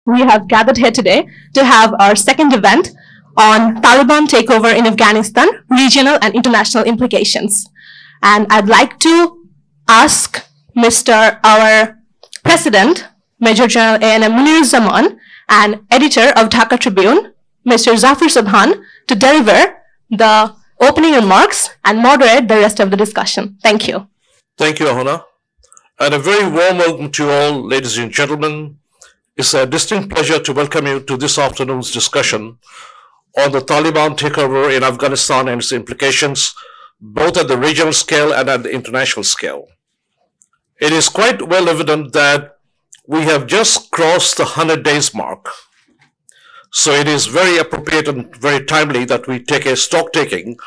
we have gathered here today to have our second event on Taliban takeover in Afghanistan, regional and international implications. And I'd like to ask our President, Major General A.N.M. Munir Zaman, and editor of Dhaka Tribune, Mr. Zafar Subhan, to deliver the opening remarks and moderate the rest of the discussion. Thank you. Thank you, Ahuna. And a very warm welcome to you all, ladies and gentlemen. It's a distinct pleasure to welcome you to this afternoon's discussion on the Taliban takeover in Afghanistan and its implications, both at the regional scale and at the international scale. It is quite well evident that we have just crossed the 100 days mark. So it is very appropriate and very timely that we take a stock taking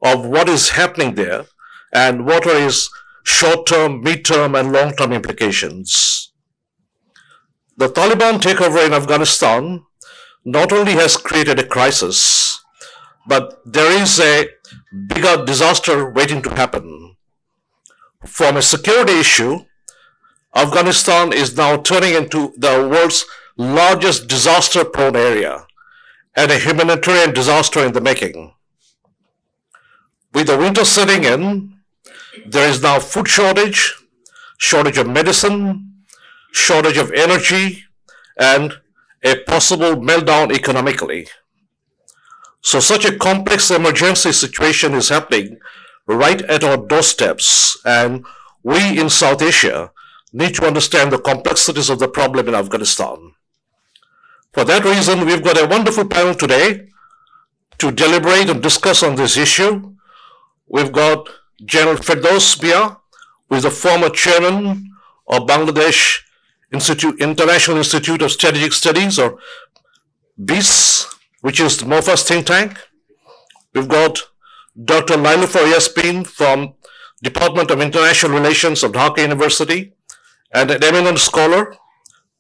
of what is happening there and what are its short-term, mid-term, and long-term implications. The Taliban takeover in Afghanistan not only has created a crisis, but there is a bigger disaster waiting to happen. From a security issue, Afghanistan is now turning into the world's largest disaster-prone area and a humanitarian disaster in the making. With the winter setting in, there is now food shortage, shortage of medicine, shortage of energy, and a possible meltdown economically. So such a complex emergency situation is happening right at our doorsteps, and we in South Asia need to understand the complexities of the problem in Afghanistan. For that reason, we've got a wonderful panel today to deliberate and discuss on this issue. We've got General Firdaus Mia, who is the former chairman of Bangladesh International Institute of Strategic Studies, or BIS, which is the MOFA's think tank. We've got Dr. Niloufar Yasmin from Department of International Relations of Dhaka University, and an eminent scholar,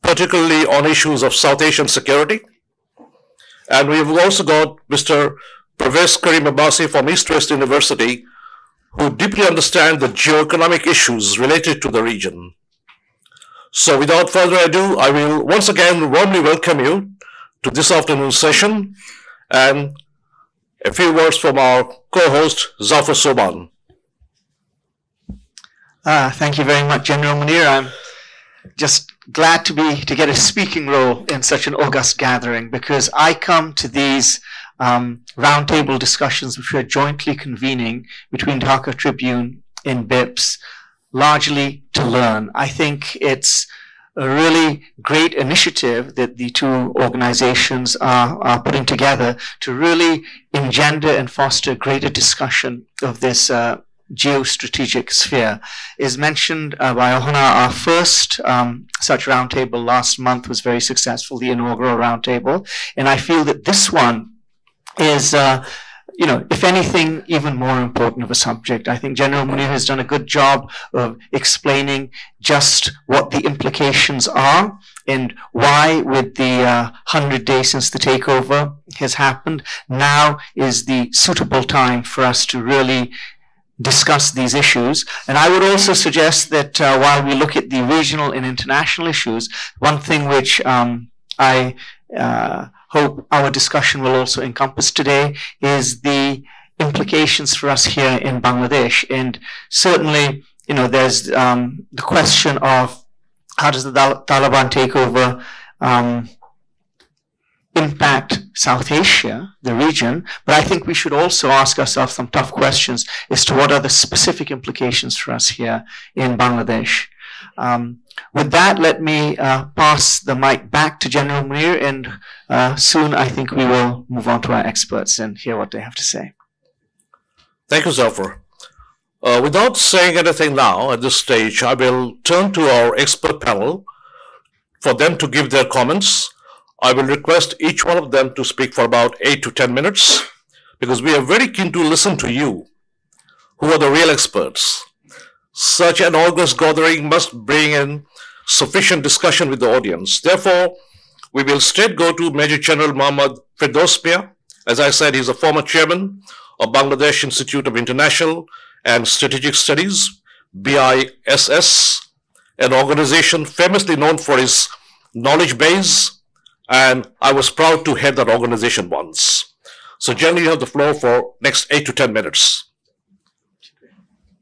particularly on issues of South Asian security. And we've also got Mr. Pervez Karim Abbasi from East West University, who deeply understand the geoeconomic issues related to the region. So without further ado, I will once again warmly welcome you to this afternoon's session, and a few words from our co-host, Zafar Subhan. Thank you very much, General Munir. I'm just glad to get a speaking role in such an august gathering, because I come to these roundtable discussions which we are jointly convening between Dhaka Tribune and BIPS largely to learn. I think it's a really great initiative that the two organizations are putting together to really engender and foster greater discussion of this geostrategic sphere. Is mentioned by Ahuna, our first such roundtable last month was very successful, the inaugural roundtable, and I feel that this one is if anything, even more important of a subject. I think General Munir has done a good job of explaining just what the implications are and why, with the 100 days since the takeover has happened, now is the suitable time for us to really discuss these issues. And I would also suggest that while we look at the regional and international issues, one thing which I hope our discussion will also encompass today is the implications for us here in Bangladesh. And certainly, there's the question of how does the Taliban takeover impact South Asia, the region, but I think we should also ask ourselves some tough questions as to what are the specific implications for us here in Bangladesh. With that, let me pass the mic back to General Munir, and soon I think we will move on to our experts and hear what they have to say. Thank you, Zafar. Without saying anything now at this stage, I will turn to our expert panel for them to give their comments. I will request each one of them to speak for about 8 to 10 minutes, because we are very keen to listen to you, who are the real experts. Such an august gathering must bring in sufficient discussion with the audience. Therefore, we will straight go to Major General Mohammad Firdaus Mia. As I said, he's a former chairman of Bangladesh Institute of International and Strategic Studies, BISS, an organization famously known for its knowledge base, and I was proud to head that organization once. So Jenny, you have the floor for next 8 to 10 minutes.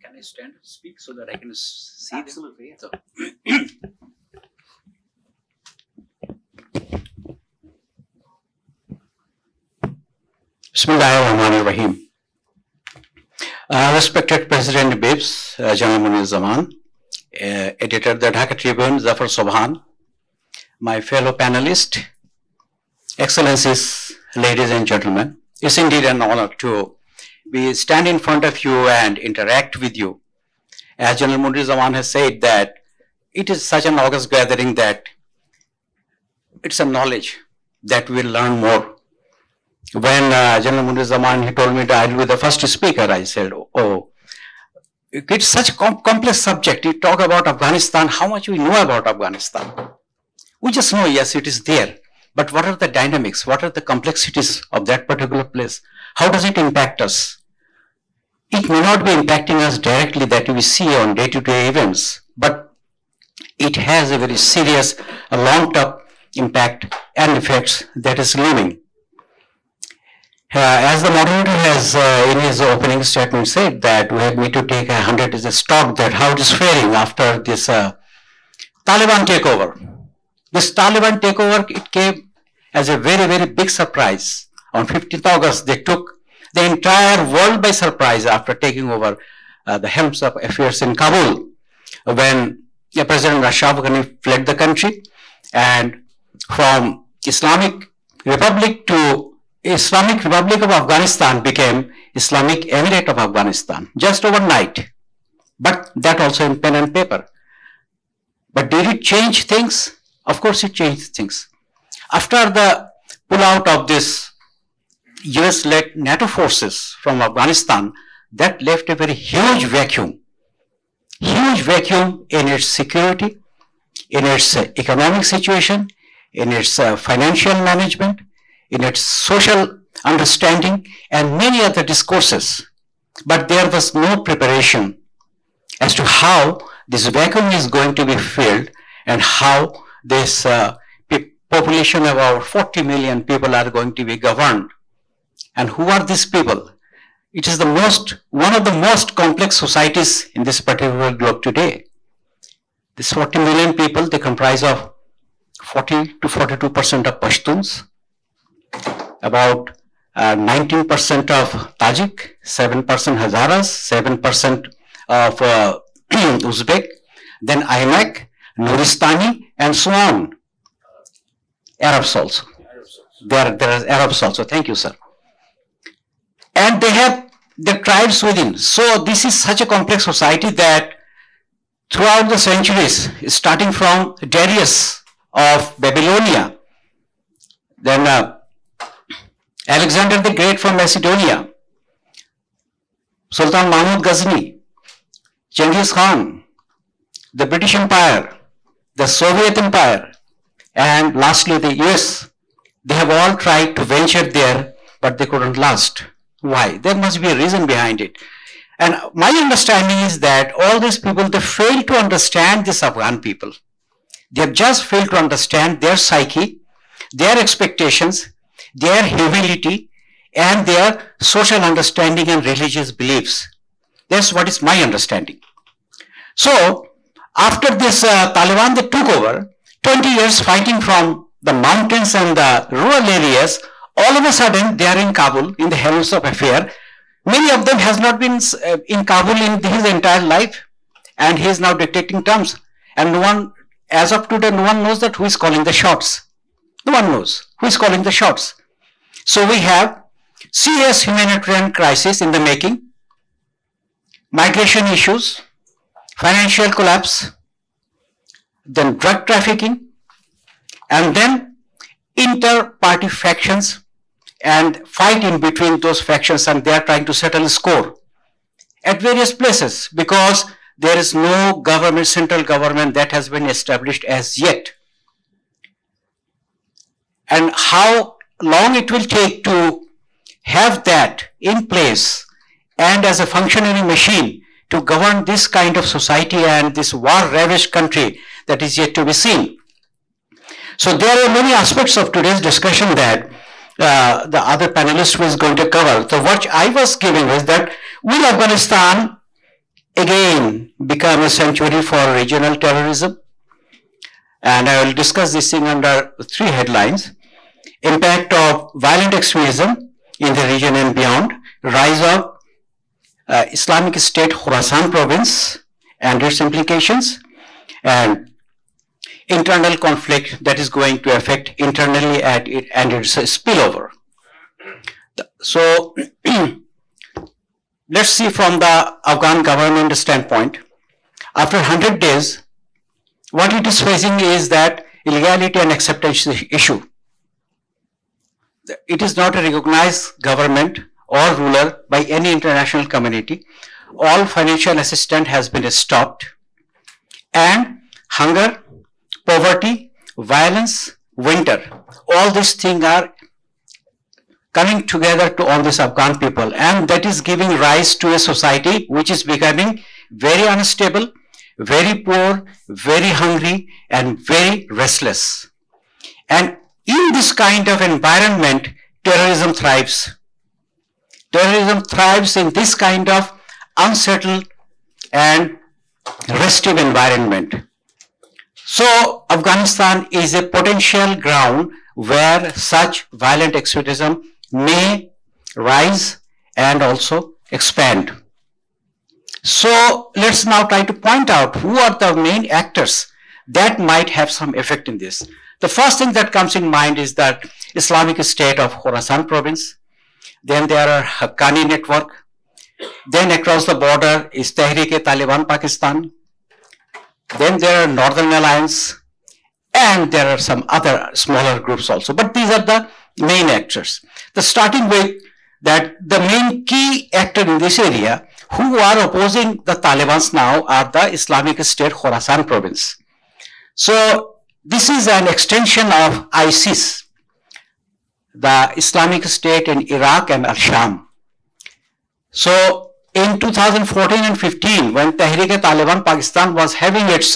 Can I stand and speak so that I can see Absolutely, them? yeah. So, Bismillahirrahmanirrahim. Respected President Bibbs, General Munir Zaman, Editor of the Dhaka Tribune, Zafar Sobhan, my fellow panelists, Excellencies, ladies and gentlemen, it's indeed an honor to be stand in front of you and interact with you. As General Munir Zaman has said that it is such an august gathering that it's a knowledge that we'll learn more. When General Munir Zaman, he told me that I'll be the first speaker, I said, oh, it's such a complex subject. You talk about Afghanistan, how much we know about Afghanistan. We just know, yes, it is there. But what are the dynamics? What are the complexities of that particular place? How does it impact us? It may not be impacting us directly that we see on day-to-day events, but it has a very serious, long-term impact and effects that is looming. As the moderator has in his opening statement said that we need to take 100 as a stock that how it is faring after this Taliban takeover. This Taliban takeover, it came as a very, very big surprise. On 15th August, they took the entire world by surprise after taking over the helms of affairs in Kabul when President Ashraf Ghani fled the country, and from Islamic Republic to Islamic Republic of Afghanistan became Islamic Emirate of Afghanistan just overnight, but that also in pen and paper. But did it change things? Of course it changed things. After the pullout of this US-led NATO forces from Afghanistan, that left a very huge vacuum in its security, in its economic situation, in its financial management, in its social understanding, and many other discourses. But there was no preparation as to how this vacuum is going to be filled and how this population of about 40 million people are going to be governed. And who are these people? It is one of the most complex societies in this particular globe today. These 40 million people, they comprise of 40 to 42% of Pashtuns, about 19% of Tajik, 7% Hazaras, 7% of Uzbek, then Aimak, Nuristani, and so on. Arabs also. There are Arabs also. Thank you, sir. And they have the tribes within. So this is such a complex society that throughout the centuries, starting from Darius of Babylonia, then Alexander the Great from Macedonia, Sultan Mahmud Ghazni, Genghis Khan, the British Empire, the Soviet Empire, and lastly the US, they have all tried to venture there, but they couldn't last. Why? There must be a reason behind it. And my understanding is that all these people, they fail to understand this Afghan people. They have just failed to understand their psyche, their expectations, their humility, and their social understanding and religious beliefs. That's what is my understanding. So, after this Taliban, they took over, 20 years fighting from the mountains and the rural areas, all of a sudden they are in Kabul, in the helms of affair. Many of them has not been in Kabul in his entire life, and he is now dictating terms. And no one, as of today, no one knows that who is calling the shots. No one knows who is calling the shots. So we have serious humanitarian crisis in the making, migration issues, financial collapse, then drug trafficking, and then inter-party factions and fight in between those factions, and they are trying to settle a score at various places because there is no government, central government that has been established as yet. And how long it will take to have that in place and as a functioning machine to govern this kind of society and this war-ravaged country, that is yet to be seen. So there are many aspects of today's discussion that the other panelist was going to cover. So what I was giving is that will Afghanistan again become a sanctuary for regional terrorism? And I will discuss this thing under 3 headlines. Impact of violent extremism in the region and beyond, rise of Islamic State Khorasan province and its implications, and internal conflict that is going to affect internally and its spillover. So let's see from the Afghan government standpoint. After 100 days, what it is facing is that illegality and acceptance issue. It is not a recognized government or ruler by any international community. All financial assistance has been stopped, and hunger, poverty, violence, winter, all these things are coming together on this Afghan people, and that is giving rise to a society which is becoming very unstable, very poor, very hungry, and very restless. And in this kind of environment, terrorism thrives. Terrorism thrives in this kind of unsettled and restive environment. So Afghanistan is a potential ground where such violent extremism may rise and also expand. So let's now try to point out who are the main actors that might have some effect in this. The first thing that comes in mind is that Islamic State of Khorasan province. Then there are Haqqani network. Then across the border is Tehreek-e-Taliban Pakistan. Then there are Northern Alliance, and there are some other smaller groups also. But these are the main actors. The starting with that the main key actor in this area who are opposing the Taliban now are the Islamic State Khorasan province. So this is an extension of ISIS, the Islamic State in Iraq and Al-Sham. So in 2014 and 15, when Tehreek-e-Taliban Pakistan was having its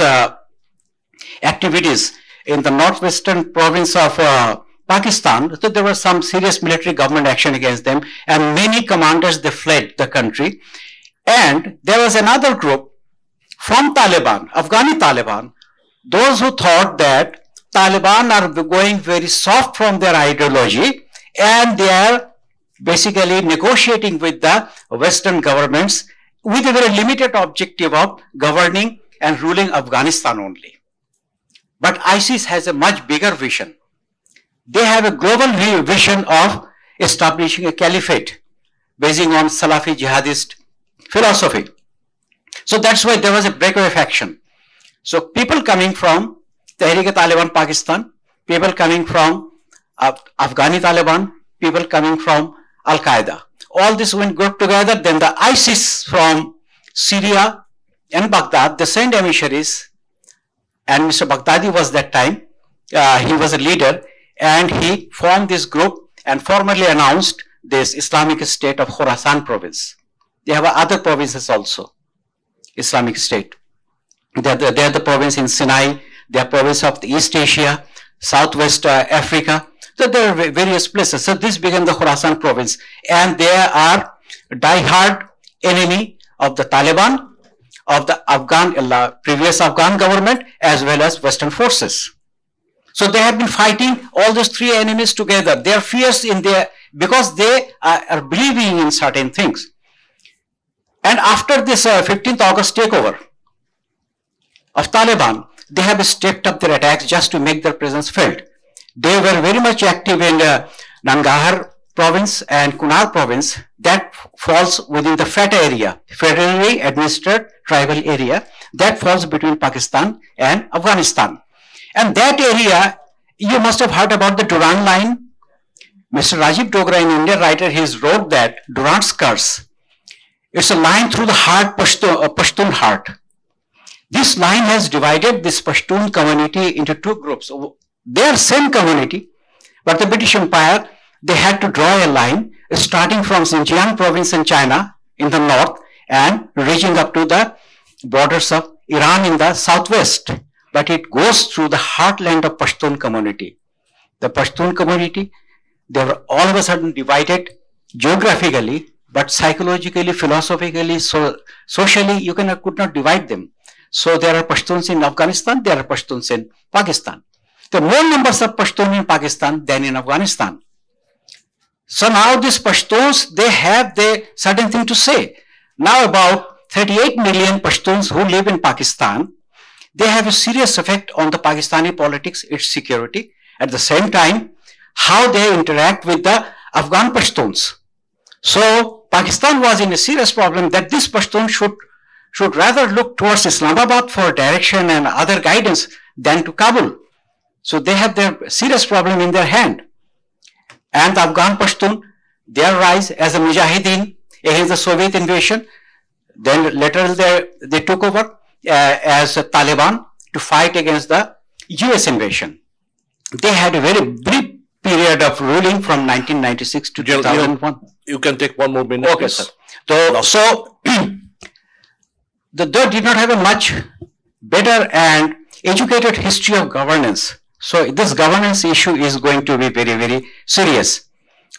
activities in the northwestern province of Pakistan, so there was some serious military government action against them, and many commanders, they fled the country. And there was another group from Taliban, Afghani Taliban, those who thought that Taliban are going very soft from their ideology, and they are basically negotiating with the Western governments with a very limited objective of governing and ruling Afghanistan only. But ISIS has a much bigger vision. They have a global vision of establishing a caliphate basing on Salafi jihadist philosophy. So that's why there was a breakaway faction. So people coming from Tehreek-e-Taliban Pakistan, people coming from Afghani Taliban, people coming from Al-Qaeda. All this went good together. Then the ISIS from Syria and Baghdad, they sent emissaries, and Mr. Baghdadi was that time, he was a leader, and he formed this group and formally announced this Islamic State of Khorasan province. They have other provinces also, Islamic State. They are the province in Sinai, they are province of the East Asia, Southwest Africa. So there are various places. So this became the Khorasan province, and they are die-hard enemy of the Taliban, of the previous Afghan government, as well as Western forces. So they have been fighting all these 3 enemies together. They are fierce in their, because they are believing in certain things. And after this 15th August takeover of Taliban, they have stepped up their attacks just to make their presence felt. They were very much active in Nangarhar province and Kunar province that falls within the FATA area, federally administered tribal area that falls between Pakistan and Afghanistan. And that area, you must have heard about the Durand line. Mr. Rajiv Dogra, an Indian writer, he wrote that Durand's curse. It's a line through the heart, Pashtun heart. This line has divided this Pashtun community into 2 groups. They are same community, but the British Empire, they had to draw a line starting from Xinjiang province in China in the north and reaching up to the borders of Iran in the southwest. but it goes through the heartland of Pashtun community. The Pashtun community, they were all of a sudden divided geographically, but psychologically, philosophically, socially, you could not divide them. So there are Pashtuns in Afghanistan, there are Pashtuns in Pakistan. There are more numbers of Pashtun in Pakistan than in Afghanistan. So now these Pashtuns, they have the certain thing to say. Now about 38 million Pashtuns who live in Pakistan, they have a serious effect on the Pakistani politics, its security. At the same time, how they interact with the Afghan Pashtuns. So Pakistan was in a serious problem that this Pashtun should rather look towards Islamabad for direction and other guidance than to Kabul. So they have their serious problem in their hand. And the Afghan Pashtun, their rise as a Mujahideen against the Soviet invasion, then later they took over as a Taliban to fight against the US invasion. They had a very brief period of ruling from 1996 to 2001. You can take one more minute. Okay, sir. So they did not have a much better and educated history of governance. So this governance issue is going to be very, very serious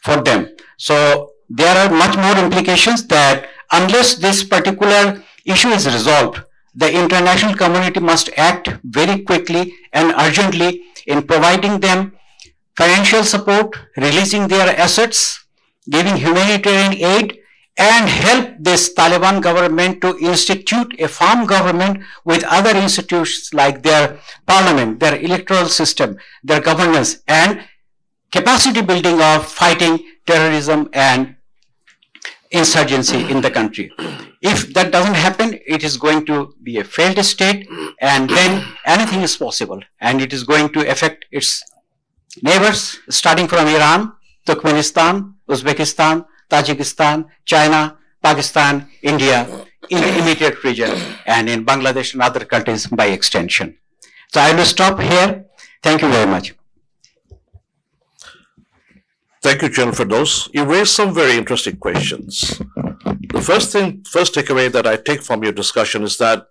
for them. So there are much more implications that unless this particular issue is resolved, the international community must act very quickly and urgently in providing them financial support, releasing their assets, giving humanitarian aid, and help this Taliban government to institute a farm government with other institutions like their parliament, their electoral system, their governance, and capacity building of fighting terrorism and insurgency in the country. If that doesn't happen, it is going to be a failed state, and then anything is possible, and it is going to affect its neighbors, starting from Iran, Turkmenistan, Uzbekistan, Tajikistan, China, Pakistan, India, in the immediate region, and in Bangladesh and other countries by extension. So I will stop here. Thank you very much. Thank you, General Firdaus. You raised some very interesting questions. The first takeaway that I take from your discussion is that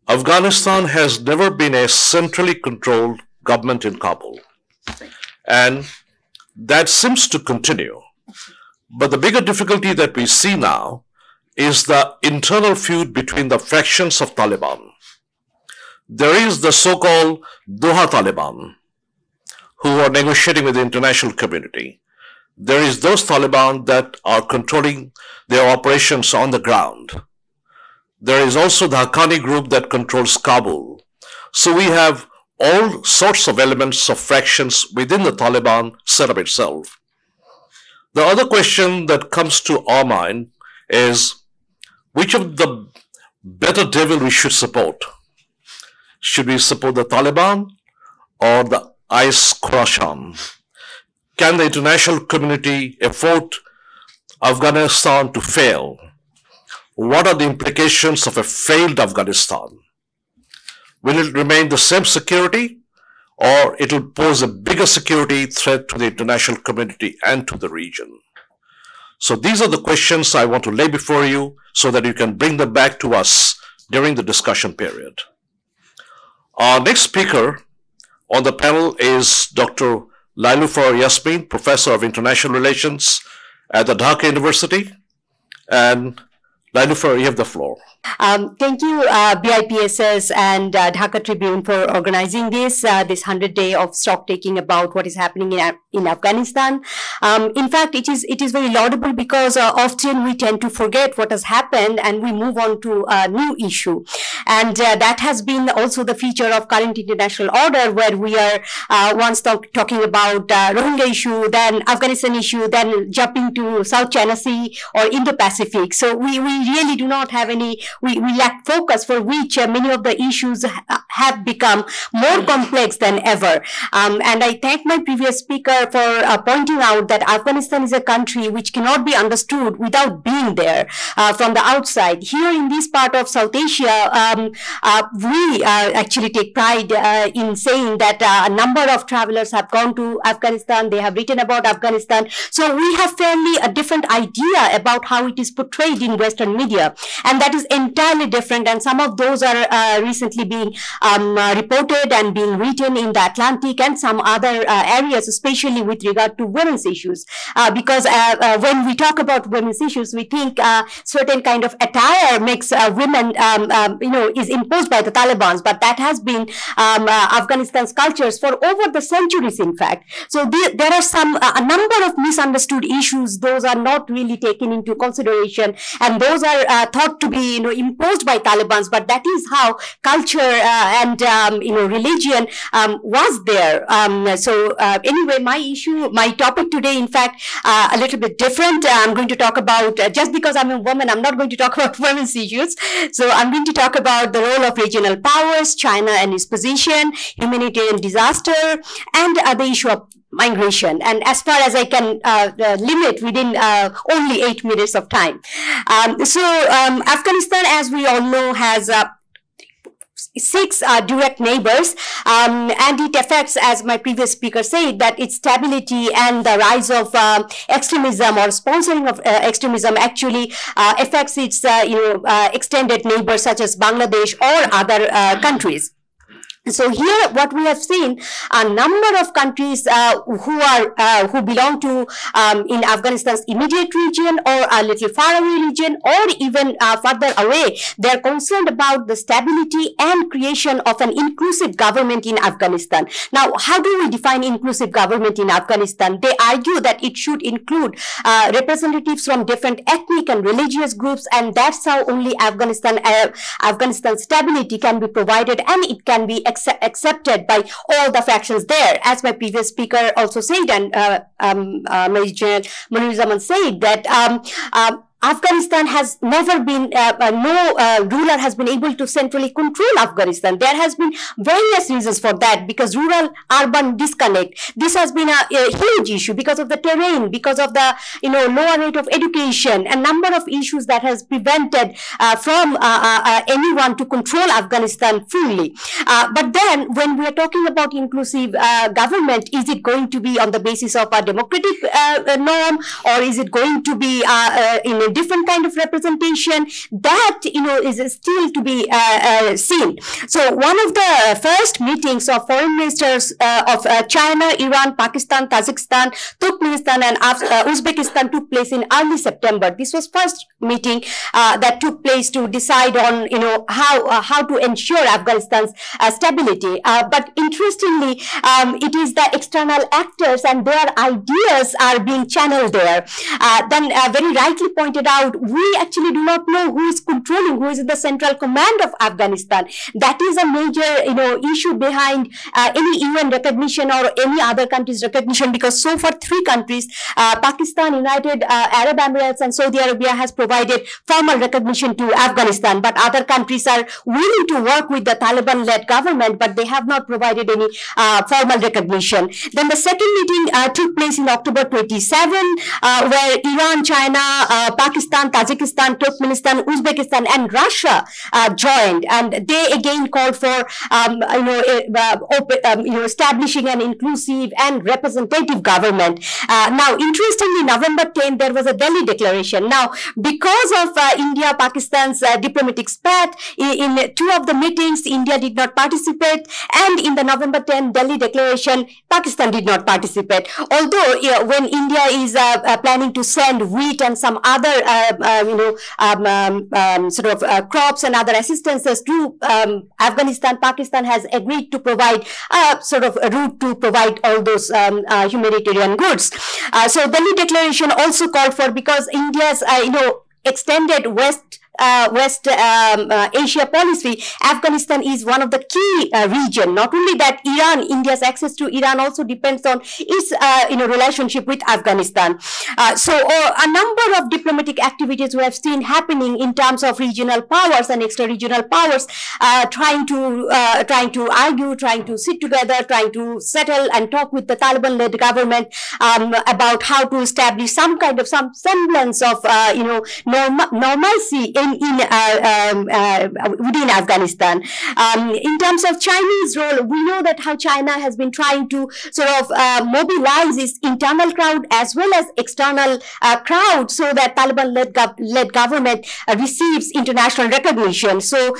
Afghanistan has never been a centrally controlled government in Kabul. And that seems to continue. But the bigger difficulty that we see now is the internal feud between the factions of Taliban. There is the so-called Doha Taliban, who are negotiating with the international community. There is those Taliban that are controlling their operations on the ground. There is also the Haqqani group that controls Kabul. So we have all sorts of elements of fractions within the Taliban setup itself. The other question that comes to our mind is which of the better devil we should support? Should we support the Taliban or the IS Khorasan? Can the international community afford Afghanistan to fail? What are the implications of a failed Afghanistan? Will it remain the same security, or it will pose a bigger security threat to the international community and to the region? So these are the questions I want to lay before you so that you can bring them back to us during the discussion period. Our next speaker on the panel is Dr. Lailufer Yasmin, Professor of International Relations at the Dhaka University. And Lailufer, you have the floor. Thank you, BIPSS and Dhaka Tribune for organizing this 100-day of stock taking about what is happening in Afghanistan. In fact, it is very laudable because often we tend to forget what has happened and we move on to a new issue. And that has been also the feature of current international order, where we are once talking about Rohingya issue, then Afghanistan issue, then jumping to South China Sea or Indo-Pacific. So we really do not have any, we lack focus, for which many of the issues have become more complex than ever. And I thank my previous speaker for pointing out that Afghanistan is a country which cannot be understood without being there from the outside. Here in this part of South Asia, we actually take pride in saying that a number of travelers have gone to Afghanistan, they have written about Afghanistan. So we have fairly a different idea about how it is portrayed in Western media. And that is entirely different, and some of those are recently being reported and being written in the Atlantic and some other areas, especially with regard to women's issues. Because when we talk about women's issues, we think certain kind of attire makes women, is imposed by the Taliban, but that has been Afghanistan's cultures for over the centuries, in fact. So there are a number of misunderstood issues. Those are not really taken into consideration, and those are thought to be, imposed by Taliban, but that is how culture and religion was there. Anyway, my topic today, in fact, a little bit different. I'm going to talk about, just because I'm a woman, I'm not going to talk about women's issues. So I'm going to talk about the role of regional powers, China and its position, humanitarian disaster, and the issue of migration. And as far as I can limit within only 8 minutes of time. Afghanistan, as we all know, has 6 direct neighbors, and it affects, as my previous speaker said, that its stability and the rise of extremism or sponsoring of extremism actually affects its extended neighbors such as Bangladesh or other countries. So here, what we have seen, a number of countries who belong to in Afghanistan's immediate region or a little far away region or even further away, they are concerned about the stability and creation of an inclusive government in Afghanistan. Now, how do we define inclusive government in Afghanistan? They argue that it should include representatives from different ethnic and religious groups, and that's how only Afghanistan's stability can be provided, and it can be accepted by all the factions there. As my previous speaker also said, and Major General Munir said, that Afghanistan has never been, no ruler has been able to centrally control Afghanistan. There has been various reasons for that, because rural-urban disconnect. This has been a huge issue because of the terrain, because of the lower rate of education, a number of issues that has prevented from anyone to control Afghanistan fully. But then, when we are talking about inclusive government, is it going to be on the basis of a democratic norm, or is it going to be in a different kind of representation? That is still to be seen. So one of the first meetings of foreign ministers of China, Iran, Pakistan, Tajikistan, Turkmenistan, and Uzbekistan took place in early September. This was first meeting that took place to decide on how to ensure Afghanistan's stability. But interestingly, it is the external actors and their ideas are being channeled there. Then very rightly pointed out, we actually do not know who is controlling, who is in the central command of Afghanistan. That is a major, issue behind any UN recognition or any other country's recognition, because so far 3 countries, Pakistan, United Arab Emirates, and Saudi Arabia, has provided formal recognition to Afghanistan. But other countries are willing to work with the Taliban-led government, but they have not provided any formal recognition. Then the second meeting took place in October 27, where Iran, China, Pakistan, Tajikistan, Turkmenistan, Uzbekistan, and Russia joined, and they again called for establishing an inclusive and representative government. Now, interestingly, November 10, there was a Delhi Declaration. Now, because of India-Pakistan's diplomatic spat, in 2 of the meetings, India did not participate, and in the November 10 Delhi Declaration, Pakistan did not participate. Although, when India is planning to send wheat and some other crops and other assistances to Afghanistan, Pakistan has agreed to provide sort of a route to provide all those humanitarian goods. So Delhi Declaration also called for, because India's extended West Asia policy, Afghanistan is one of the key region. Not only that, India's access to Iran also depends on its relationship with Afghanistan. So a number of diplomatic activities we have seen happening in terms of regional powers and extra-regional powers, trying to argue, trying to sit together, trying to settle and talk with the Taliban-led government about how to establish some semblance of normalcy in happening within Afghanistan. In terms of Chinese role, we know that how China has been trying to sort of mobilize its internal crowd as well as external crowd so that Taliban-led government receives international recognition. So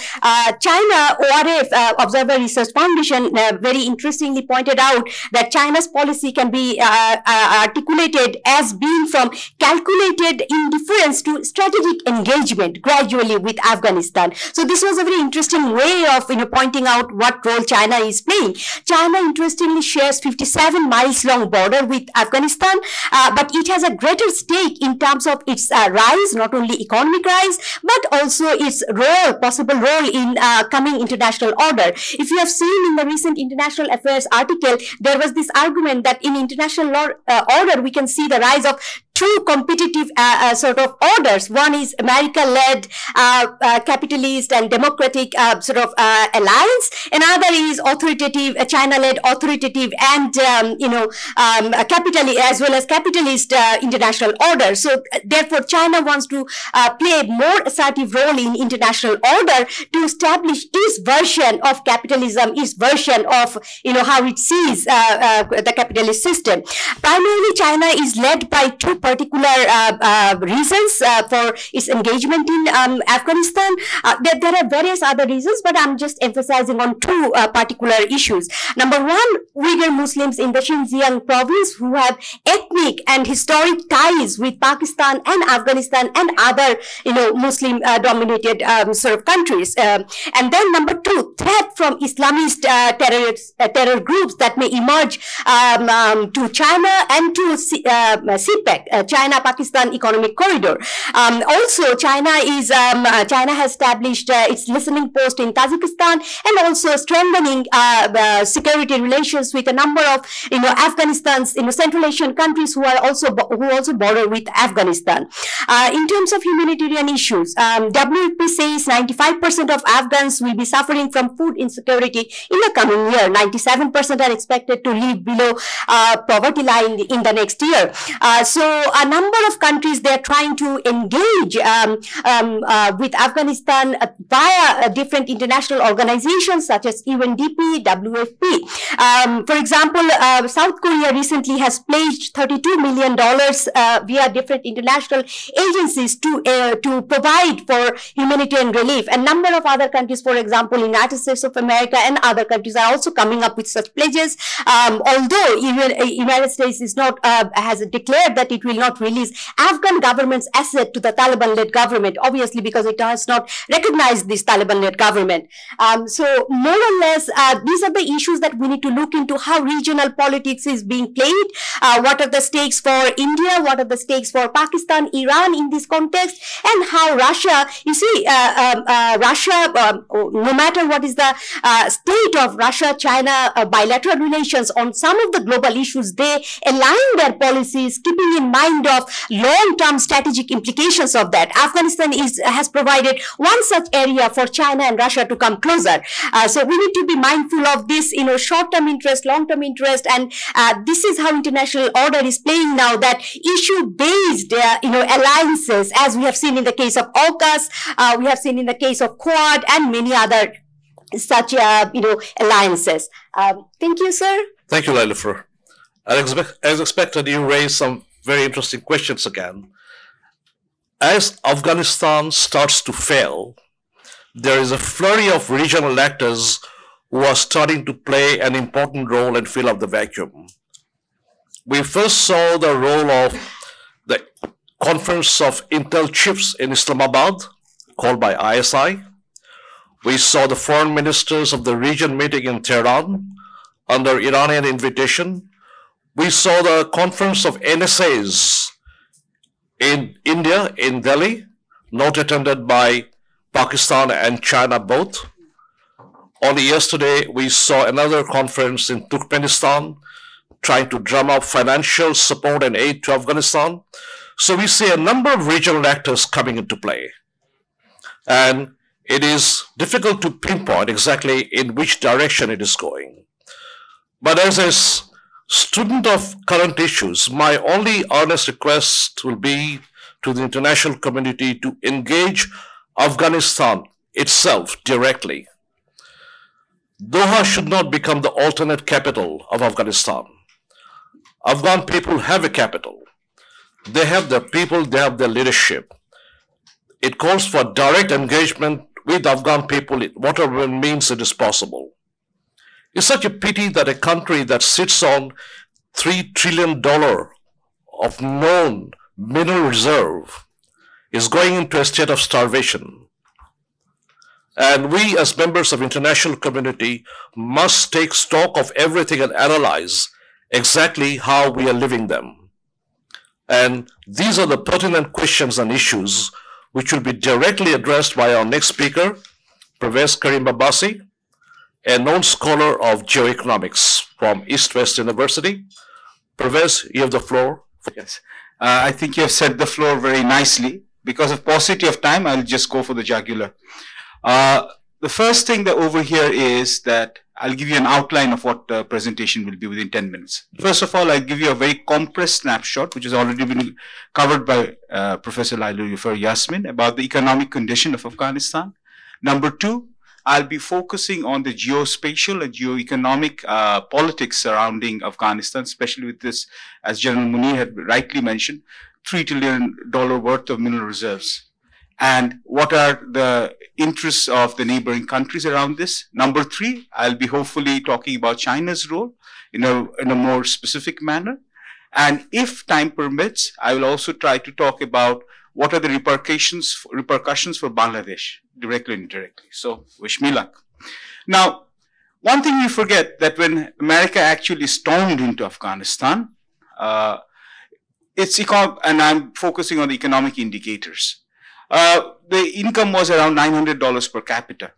China, ORF, Observer Research Foundation, very interestingly pointed out that China's policy can be articulated as being from calculated indifference to strategic engagement gradually with Afghanistan. So this was a very interesting way of pointing out what role China is playing. China, interestingly, shares 57 miles long border with Afghanistan, but it has a greater stake in terms of its rise, not only economic rise, but also its role, possible role in coming international order. If you have seen in the recent International Affairs article, there was this argument that in international order, we can see the rise of two competitive sort of orders. One is America-led capitalist and democratic sort of alliance. Another is authoritative, China-led authoritative and capitalist as well as capitalist international order. So therefore, China wants to play a more assertive role in international order to establish its version of capitalism, its version of how it sees the capitalist system. Primarily, China is led by two particular reasons for its engagement in Afghanistan. There are various other reasons, but I'm just emphasizing on two particular issues. Number one, Uyghur Muslims in the Xinjiang province who have ethnic and historic ties with Pakistan and Afghanistan and other, Muslim-dominated sort of countries. And then number two, threat from Islamist terror groups that may emerge to China and to CPEC, China-Pakistan Economic Corridor. Also, China has established its listening post in Tajikistan and also strengthening security relations with a number of Afghanistan's Central Asian countries who also border with Afghanistan. In terms of humanitarian issues, WFP says 95% of Afghans will be suffering from food insecurity in the coming year. 97% are expected to live below poverty line in the next year. So a number of countries, they're trying to engage with Afghanistan via different international organizations such as UNDP, WFP. For example, South Korea recently has pledged $32 million via different international agencies to provide for humanitarian relief. A number of other countries, for example, United States of America and other countries are also coming up with such pledges. Although United States is not has declared that it will not release Afghan government's asset to the Taliban-led government, obviously because it has not recognized this Taliban-led government. So more or less, these are the issues that we need to look into: how regional politics is being played, what are the stakes for India, what are the stakes for Pakistan, Iran in this context, and how Russia, you see, Russia, no matter what is the state of Russia-China bilateral relations on some of the global issues, they align their policies keeping in mind of long-term strategic implications of that. Afghanistan has provided one such area for China and Russia to come closer. So we need to be mindful of this, short-term interest, long-term interest, and this is how international order is playing now, that issue-based, alliances, as we have seen in the case of AUKUS, we have seen in the case of Quad and many other such, alliances. Thank you, sir. Thank you, Lailafer. As expected, you raised some very interesting questions again. As Afghanistan starts to fail, there is a flurry of regional actors who are starting to play an important role and fill up the vacuum. We first saw the role of the Conference of Intel Chiefs in Islamabad, called by ISI. We saw the foreign ministers of the region meeting in Tehran under Iranian invitation. We saw the conference of NSAs in India, in Delhi, not attended by Pakistan and China both. Only yesterday, we saw another conference in Turkmenistan trying to drum up financial support and aid to Afghanistan. So we see a number of regional actors coming into play. And it is difficult to pinpoint exactly in which direction it is going. But as a student of current issues, my only earnest request will be to the international community to engage Afghanistan itself directly. Doha should not become the alternate capital of Afghanistan. Afghan people have a capital. They have their people, they have their leadership. It calls for direct engagement with Afghan people in whatever means it is possible. It's such a pity that a country that sits on $3 trillion of known mineral reserve is going into a state of starvation. And we as members of international community must take stock of everything and analyze exactly how we are living them. And these are the pertinent questions and issues which will be directly addressed by our next speaker, Pervez Karim Abbasi, a known scholar of geoeconomics from East West University. Pervez, you have the floor. Yes, I think you have set the floor very nicely. Because of paucity of time, I'll just go for the jugular. The first thing that over here is that I'll give you an outline of what the presentation will be within 10 minutes. First of all, I'll give you a very compressed snapshot, which has already been covered by Professor Lailofer Yasmin, about the economic condition of Afghanistan. Number two, I'll be focusing on the geospatial and geoeconomic politics surrounding Afghanistan, especially with this, as General Munir had rightly mentioned, $3 trillion worth of mineral reserves. And what are the interests of the neighboring countries around this? Number three, I'll be hopefully talking about China's role in a more specific manner. And if time permits, I will also try to talk about what are the repercussions for Bangladesh, directly and indirectly. So, wish me luck. Now, one thing we forget that when America actually stormed into Afghanistan, and I'm focusing on the economic indicators. The income was around $900 per capita,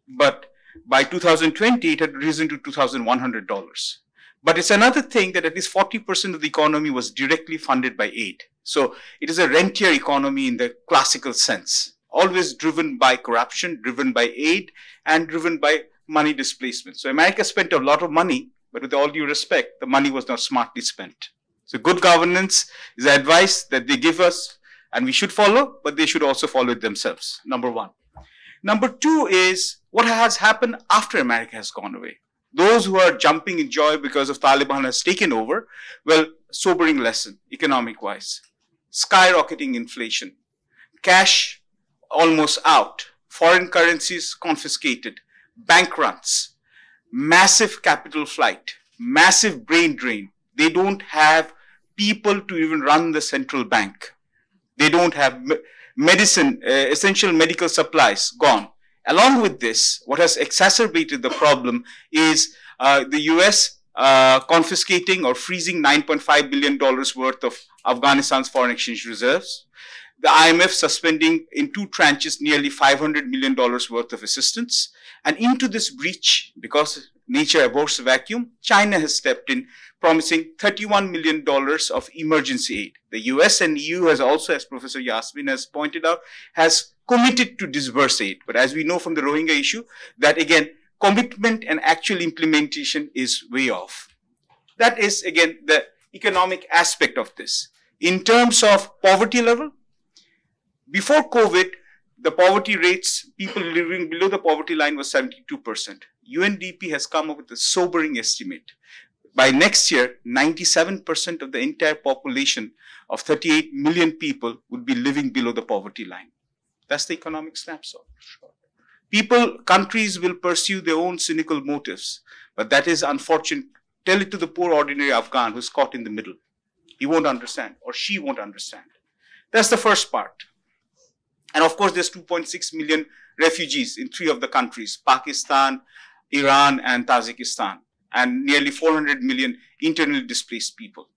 but by 2020 it had risen to $2,100. But it's another thing that at least 40% of the economy was directly funded by aid. So it is a rentier economy in the classical sense, always driven by corruption, driven by aid, and driven by money displacement. So America spent a lot of money, but with all due respect, the money was not smartly spent. So good governance is advice that they give us, and we should follow, but they should also follow it themselves, number one. Number two is what has happened after America has gone away. Those who are jumping in joy because of Taliban has taken over, well, sobering lesson, economic-wise. Skyrocketing inflation, cash almost out, foreign currencies confiscated, bank runs, massive capital flight, massive brain drain. They don't have people to even run the central bank. They don't have medicine, essential medical supplies gone. Along with this, what has exacerbated the problem is the US confiscating or freezing $9.5 billion worth of Afghanistan's foreign exchange reserves. The IMF suspending in two tranches nearly $500 million worth of assistance. And into this breach, because nature abhors a vacuum, China has stepped in, promising $31 million of emergency aid. The US and EU has also, as Professor Yasmin has pointed out, has committed to disburse aid. But as we know from the Rohingya issue, that again, commitment and actual implementation is way off. That is, again, the economic aspect of this. In terms of poverty level, before COVID, the poverty rates, people living below the poverty line was 72%. UNDP has come up with a sobering estimate. By next year, 97% of the entire population of 38 million people would be living below the poverty line. That's the economic snapshot. People, countries will pursue their own cynical motives, but that is unfortunate. Tell it to the poor ordinary Afghan who's caught in the middle. He won't understand, or she won't understand. That's the first part. And of course, there's 2.6 million refugees in 3 of the countries, Pakistan, Iran, and Tajikistan, and nearly 400 million internally displaced people.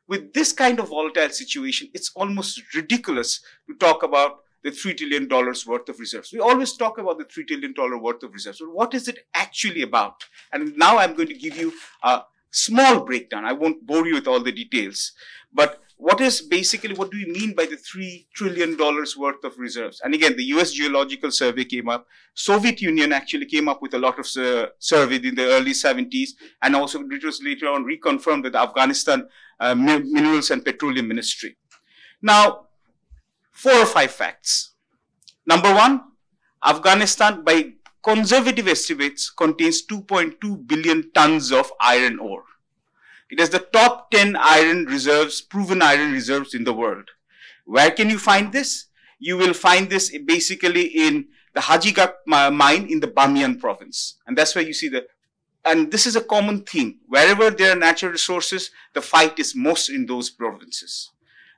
With this kind of volatile situation, it's almost ridiculous to talk about the $3 trillion worth of reserves. We always talk about the $3 trillion worth of reserves, but what is it actually about? And now I'm going to give you a small breakdown. I won't bore you with all the details, but what is basically, what do we mean by the $3 trillion worth of reserves? And again, the US Geological Survey came up. Soviet Union actually came up with a lot of surveys in the early 70s, and also it was later on reconfirmed with the Afghanistan Minerals and Petroleum Ministry. Now, 4 or 5 facts. Number one, Afghanistan, by conservative estimates, contains 2.2 billion tons of iron ore. It has the top 10 iron reserves, proven iron reserves in the world. Where can you find this? You will find this basically in the Hajigak mine in the Bamiyan province. And that's where you see and this is a common theme. Wherever there are natural resources, the fight is most in those provinces.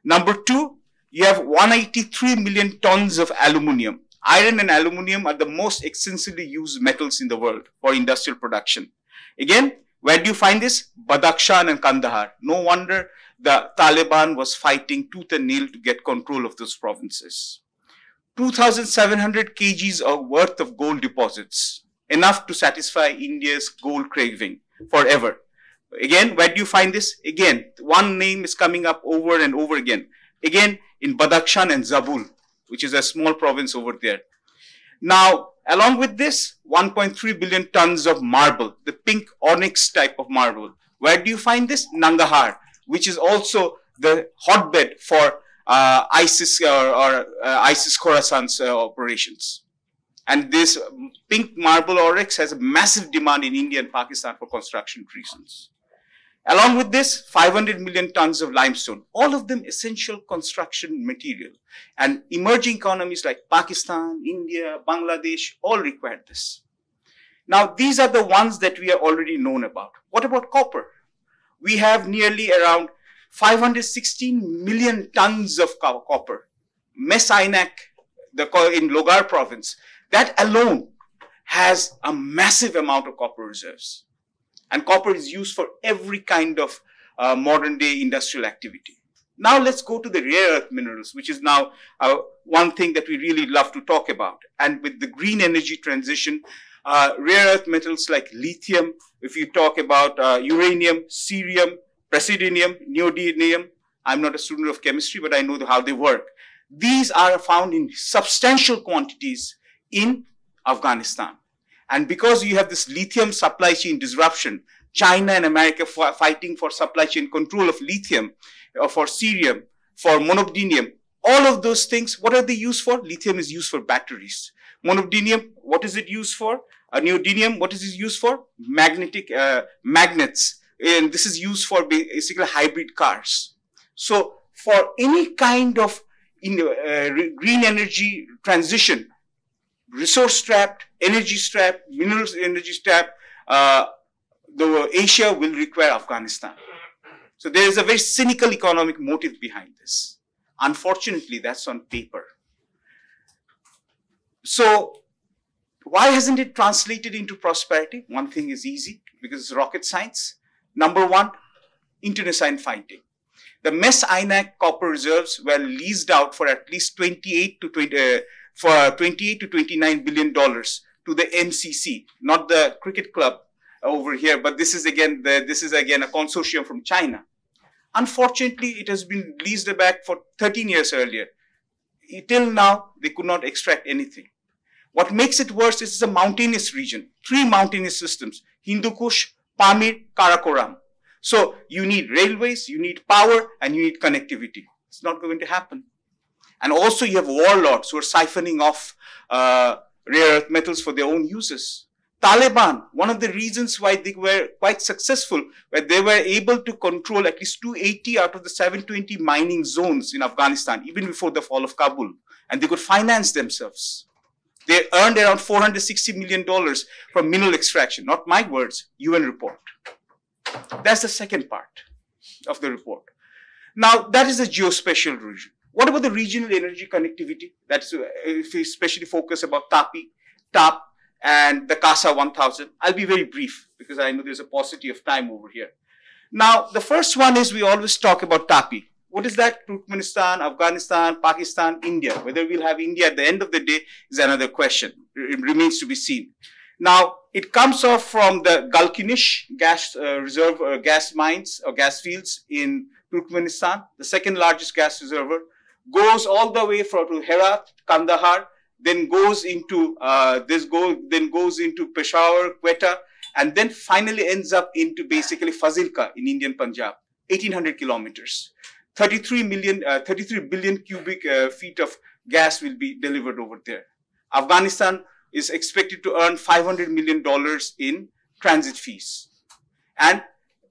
Number two, you have 183 million tons of aluminium. Iron and aluminium are the most extensively used metals in the world for industrial production. Again, where do you find this? Badakhshan and Kandahar. No wonder the Taliban was fighting tooth and nail to get control of those provinces. 2,700 kgs of worth of gold deposits, enough to satisfy India's gold craving forever. Again, where do you find this? Again, one name is coming up over and over again. Again, in Badakhshan and Zabul, which is a small province over there. Now, along with this, 1.3 billion tons of marble, the pink onyx type of marble. Where do you find this? Nangarhar, which is also the hotbed for ISIS ISIS Khorasan's operations. And this pink marble onyx has a massive demand in India and Pakistan for construction reasons. Along with this, 500 million tons of limestone, all of them essential construction material. And emerging economies like Pakistan, India, Bangladesh, all require this. Now, these are the ones that we are already known about. What about copper? We have nearly around 516 million tons of copper. Mes Aynak, in Logar province, that alone has a massive amount of copper reserves. And copper is used for every kind of modern day industrial activity. Now let's go to the rare earth minerals, which is now one thing that we really love to talk about. And with the green energy transition, rare earth metals like lithium, if you talk about uranium, cerium, praseodymium, neodymium, I'm not a student of chemistry, but I know how they work. These are found in substantial quantities in Afghanistan. And because you have this lithium supply chain disruption, China and America fighting for supply chain control of lithium, for cerium, for molybdenum, all of those things, what are they used for? Lithium is used for batteries. Molybdenum, what is it used for? Neodymium, what is it used for? Magnets. And this is used for basically hybrid cars. So for any kind of green energy transition, resource strapped, energy strapped, minerals energy strapped, Asia will require Afghanistan. So there is a very cynical economic motive behind this. Unfortunately, that's on paper. So why hasn't it translated into prosperity? One thing is easy, because it's rocket science. Number one, internecine fighting. The Mes Aynak copper reserves were leased out for at least 28 to 29 billion dollars to the MCC, not the cricket club over here, but this is again a consortium from China. Unfortunately, it has been leased back for 13 years earlier. Till now, they could not extract anything. What makes it worse is it's a mountainous region, 3 mountainous systems: Hindu Kush, Pamir, Karakoram. So you need railways, you need power, and you need connectivity. It's not going to happen. And also you have warlords who are siphoning off rare earth metals for their own uses. Taliban, one of the reasons why they were quite successful, where they were able to control at least 280 out of the 720 mining zones in Afghanistan, even before the fall of Kabul, and they could finance themselves. They earned around $460 million from mineral extraction. Not my words, UN report. That's the second part of the report. Now, that is a geospatial region. What about the regional energy connectivity? That's if we especially focus about TAP, and the CASA 1000. I'll be very brief because I know there's a paucity of time over here. Now, the first one is we always talk about TAPI. What is that? Turkmenistan, Afghanistan, Pakistan, India. Whether we'll have India at the end of the day is another question. It remains to be seen. Now, it comes off from the Galkinish gas reserve, gas mines or gas fields in Turkmenistan, the second largest gas reservoir, goes all the way to Herat, Kandahar, then goes into Peshawar, Quetta, and then finally ends up into basically Fazilka in Indian Punjab, 1800 kilometers. 33 billion cubic feet of gas will be delivered over there. Afghanistan is expected to earn $500 million in transit fees. And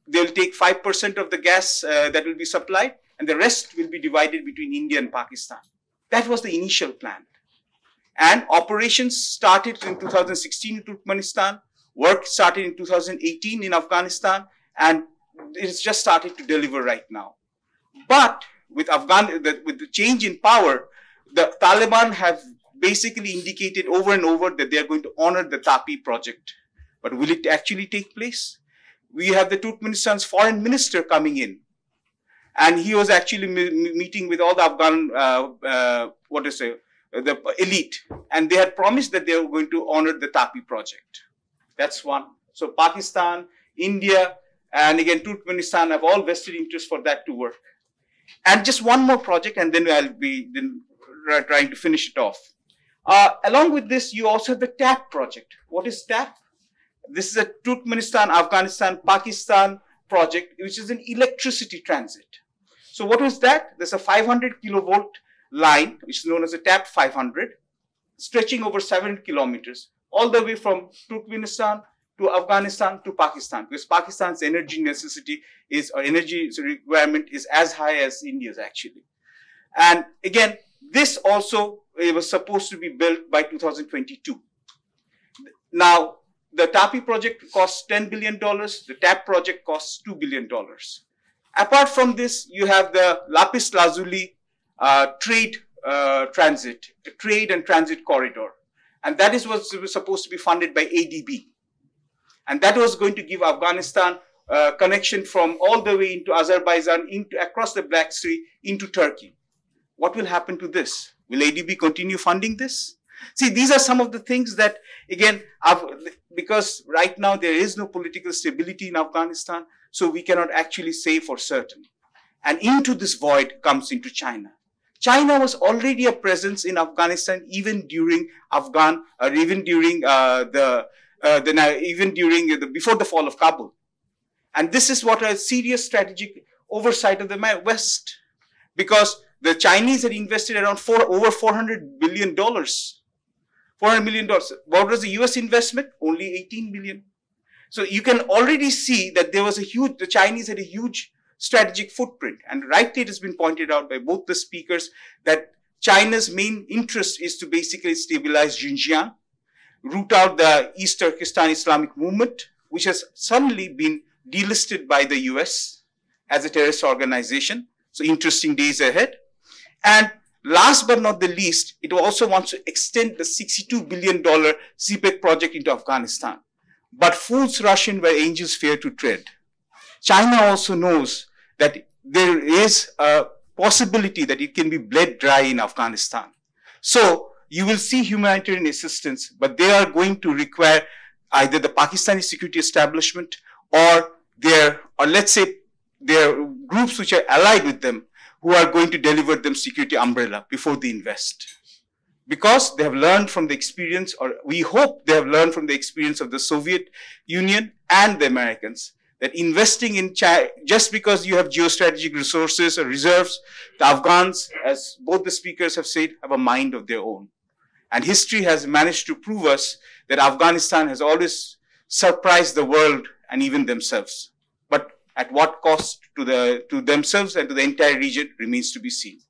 they'll take 5% of the gas that will be supplied, and the rest will be divided between India and Pakistan. That was the initial plan. And operations started in 2016 in Turkmenistan, work started in 2018 in Afghanistan, and it's just started to deliver right now. But with the change in power, the Taliban have basically indicated over and over that they are going to honor the TAPI project. But will it actually take place? We have the Turkmenistan's foreign minister coming in, and he was actually meeting with all the Afghan, the elite, and they had promised that they were going to honor the TAPI project. That's one. So Pakistan, India, and again Turkmenistan have all vested interest for that to work. And just one more project, and then I'll be trying to finish it off. Along with this, you also have the TAP project. What is TAP? This is a Turkmenistan, Afghanistan, Pakistan project, which is an electricity transit. So what is that? There's a 500 kilovolt line, which is known as a TAP 500, stretching over 7 kilometers, all the way from Turkmenistan to Afghanistan to Pakistan, because Pakistan's energy necessity is, or energy requirement is as high as India's actually. And again, this also was supposed to be built by 2022. Now, the TAPI project costs $10 billion. The TAP project costs $2 billion. Apart from this, you have the Lapis Lazuli trade and transit corridor. And that is what was supposed to be funded by ADB. And that was going to give Afghanistan connection from all the way into Azerbaijan, across the Black Sea, into Turkey. What will happen to this? Will ADB continue funding this? See, these are some of the things that, again, because right now there is no political stability in Afghanistan, so we cannot actually say for certain. And into this void comes into China. China was already a presence in Afghanistan even during before the fall of Kabul. And this is what a serious strategic oversight of the West, because the Chinese had invested around over $400 billion. $400 million. What was the US investment? Only 18 billion. So you can already see that the Chinese had a huge strategic footprint. And rightly it has been pointed out by both the speakers that China's main interest is to basically stabilize Xinjiang, root out the East Turkestan Islamic movement, which has suddenly been delisted by the US as a terrorist organization. So interesting days ahead. And last but not the least, it also wants to extend the $62 billion CPEC project into Afghanistan. But fools rush in where angels fear to tread. China also knows that there is a possibility that it can be bled dry in Afghanistan. So you will see humanitarian assistance, but they are going to require either the Pakistani security establishment or let's say their groups which are allied with them, who are going to deliver them security umbrella before they invest. Because they have learned from the experience, or we hope they have learned from the experience of the Soviet Union and the Americans, that investing in China, just because you have geostrategic resources or reserves, the Afghans, as both the speakers have said, have a mind of their own. And history has managed to prove us that Afghanistan has always surprised the world and even themselves. But at what cost to themselves and to the entire region remains to be seen.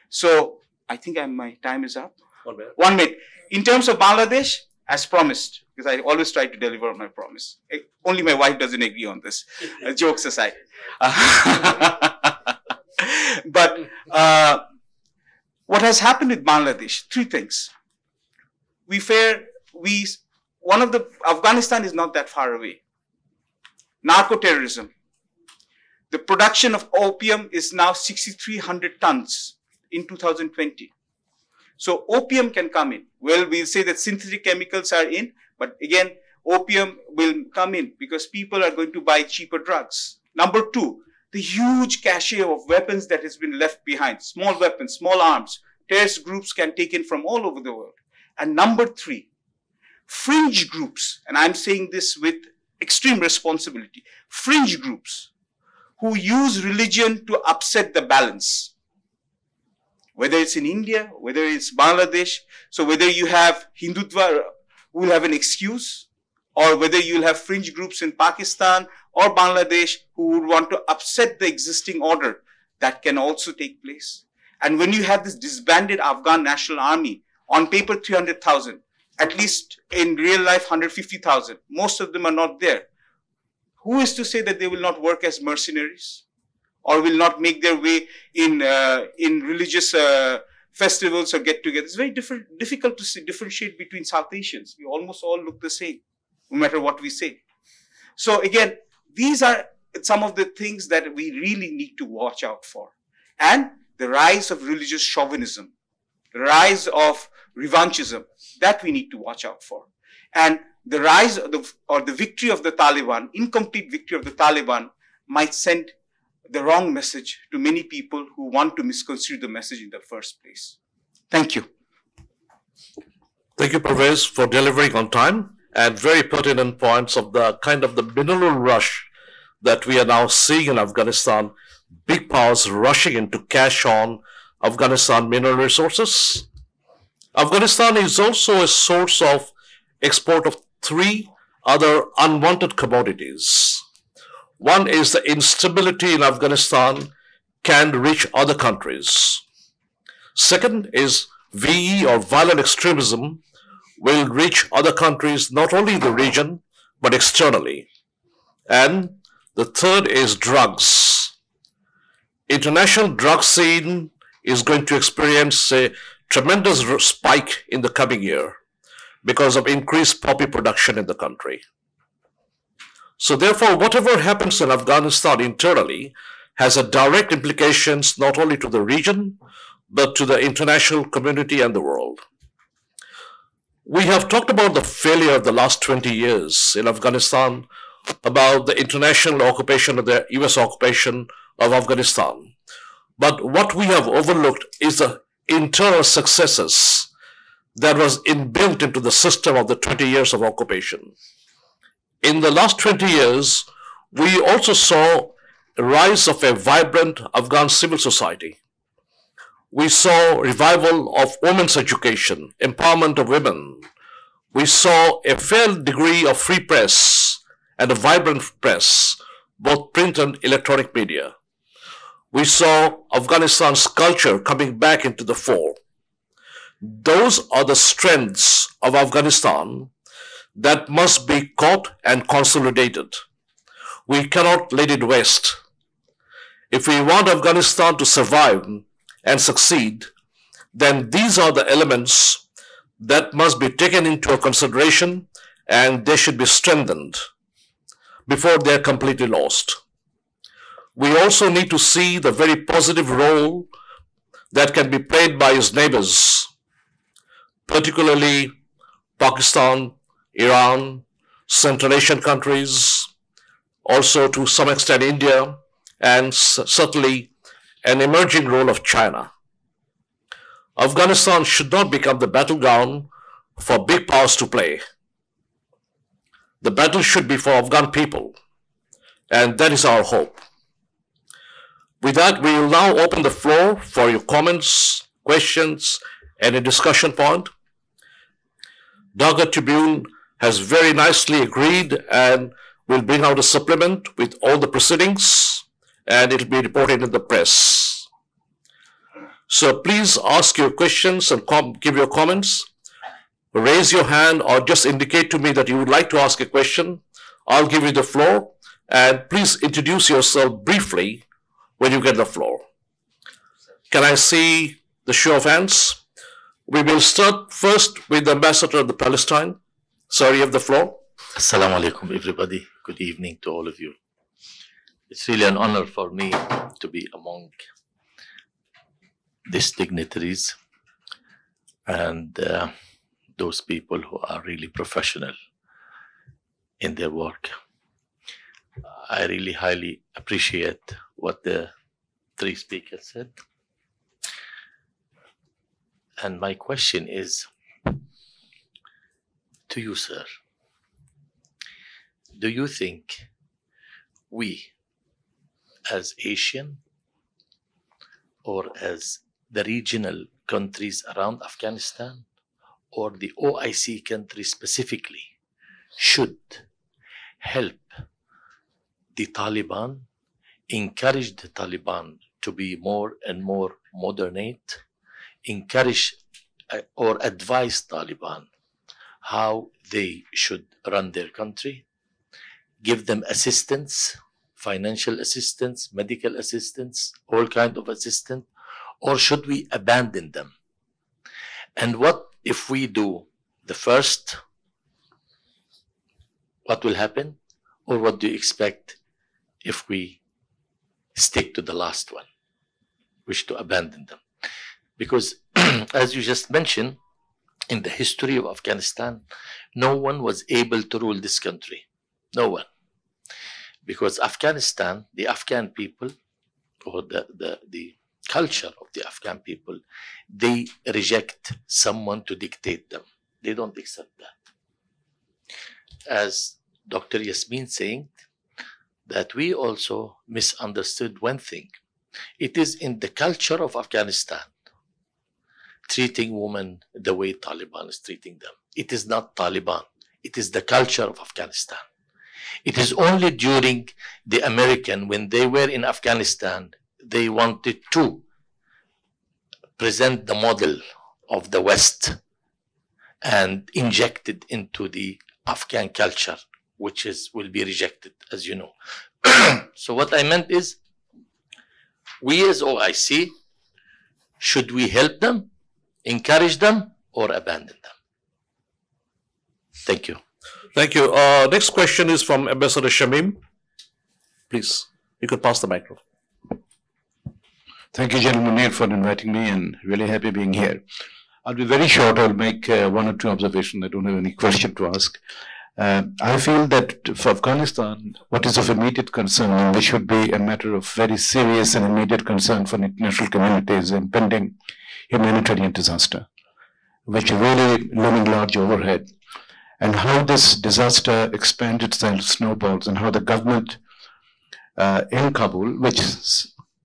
So I think my time is up. 1 minute. 1 minute. In terms of Bangladesh, as promised, because I always try to deliver on my promise. Only my wife doesn't agree on this. Jokes aside. But what has happened with Bangladesh? 3 things. Afghanistan is not that far away. Narco-terrorism. The production of opium is now 6,300 tons in 2020. So opium can come in. Well, we'll say that synthetic chemicals are in, but again, opium will come in because people are going to buy cheaper drugs. Number 2, the huge cache of weapons that has been left behind. Small weapons, small arms. Terrorist groups can take in from all over the world. And number 3, fringe groups, and I'm saying this with extreme responsibility, fringe groups who use religion to upset the balance. whether it's in India, whether it's Bangladesh. So whether you have Hindutva who will have an excuse, or whether you'll have fringe groups in Pakistan or Bangladesh who would want to upset the existing order, that can also take place. And when you have this disbanded Afghan National Army, on paper 300,000, at least in real life 150,000, most of them are not there. Who is to say that they will not work as mercenaries or will not make their way in religious festivals or get-togethers? It's very difficult to differentiate between South Asians. We almost all look the same, no matter what we say. So again, these are some of the things that we really need to watch out for. And the rise of religious chauvinism, the rise of revanchism, that we need to watch out for. And the rise of the victory of the Taliban, incomplete victory of the Taliban, might send the wrong message to many people who want to misconstrue the message in the first place. Thank you. Thank you, Pervez, for delivering on time and very pertinent points of the kind of the mineral rush that we are now seeing in Afghanistan. Big powers rushing in to cash on Afghanistan mineral resources. Afghanistan is also a source of export of 3 other unwanted commodities. One is the instability in Afghanistan can reach other countries. Second is VE or violent extremism will reach other countries, not only in the region, but externally. And the third is drugs. International drug scene is going to experience a tremendous spike in the coming year because of increased poppy production in the country. So therefore, whatever happens in Afghanistan internally has a direct implications not only to the region, but to the international community and the world. We have talked about the failure of the last 20 years in Afghanistan, about the international occupation of the US occupation of Afghanistan. But what we have overlooked is the internal successes that was inbuilt into the system of the 20 years of occupation. In the last 20 years, we also saw a rise of a vibrant Afghan civil society. We saw revival of women's education, empowerment of women. We saw a fair degree of free press and a vibrant press, both print and electronic media. We saw Afghanistan's culture coming back into the fore. Those are the strengths of Afghanistan that must be caught and consolidated. We cannot let it waste. If we want Afghanistan to survive and succeed, then these are the elements that must be taken into consideration and they should be strengthened before they are completely lost. We also need to see the very positive role that can be played by its neighbors, particularly Pakistan, Iran, Central Asian countries, also to some extent India, and certainly an emerging role of China. Afghanistan should not become the battleground for big powers to play. The battle should be for Afghan people, and that is our hope. With that, we will now open the floor for your comments, questions, and a discussion point. Dhaka Tribune has very nicely agreed and will bring out a supplement with all the proceedings, and it will be reported in the press. So please ask your questions and give your comments. Raise your hand or just indicate to me that you would like to ask a question. I'll give you the floor, and please introduce yourself briefly when you get the floor. Can I see the show of hands? We will start first with the ambassador of the Palestine. Sir, you have the floor. Assalamu alaikum, everybody. Good evening to all of you. It's really an honor for me to be among these dignitaries and those people who are really professional in their work. I really highly appreciate what the 3 speakers said. And my question is to you, sir. Do you think we, as Asian or as the regional countries around Afghanistan or the OIC countries specifically should help the Taliban, encourage the Taliban to be more and more modernate, encourage or advise Taliban how they should run their country, give them assistance, financial assistance, medical assistance, all kind of assistance, or should we abandon them? And what if we do the first? What will happen? Or what do you expect if we stick to the last one, wish to abandon them? Because as you just mentioned, in the history of Afghanistan, no one was able to rule this country. No one. Because Afghanistan, the Afghan people, or the culture of the Afghan people, they reject someone to dictate them. They don't accept that. As Dr. Yasmin saying, that we also misunderstood one thing. It is in the culture of Afghanistan, treating women the way Taliban is treating them. It is not Taliban. It is the culture of Afghanistan. It is only during the American, when they were in Afghanistan, they wanted to present the model of the West and inject it into the Afghan culture, which will be rejected, as you know. So what I meant is, we as OIC, should we help them, encourage them, or abandon them? Thank you. Thank you. Next question is from Ambassador Shamim. Please, you could pass the microphone. Thank you, General Munir, for inviting me, and really happy being here. I'll be very short. I'll make one or two observations. I don't have any question to ask. I feel that for Afghanistan, what is of immediate concern, and this should be a matter of very serious and immediate concern for the international community, is impending humanitarian disaster, which is really looming large overhead. And how this disaster expands itself, snowballs, and how the government in Kabul, which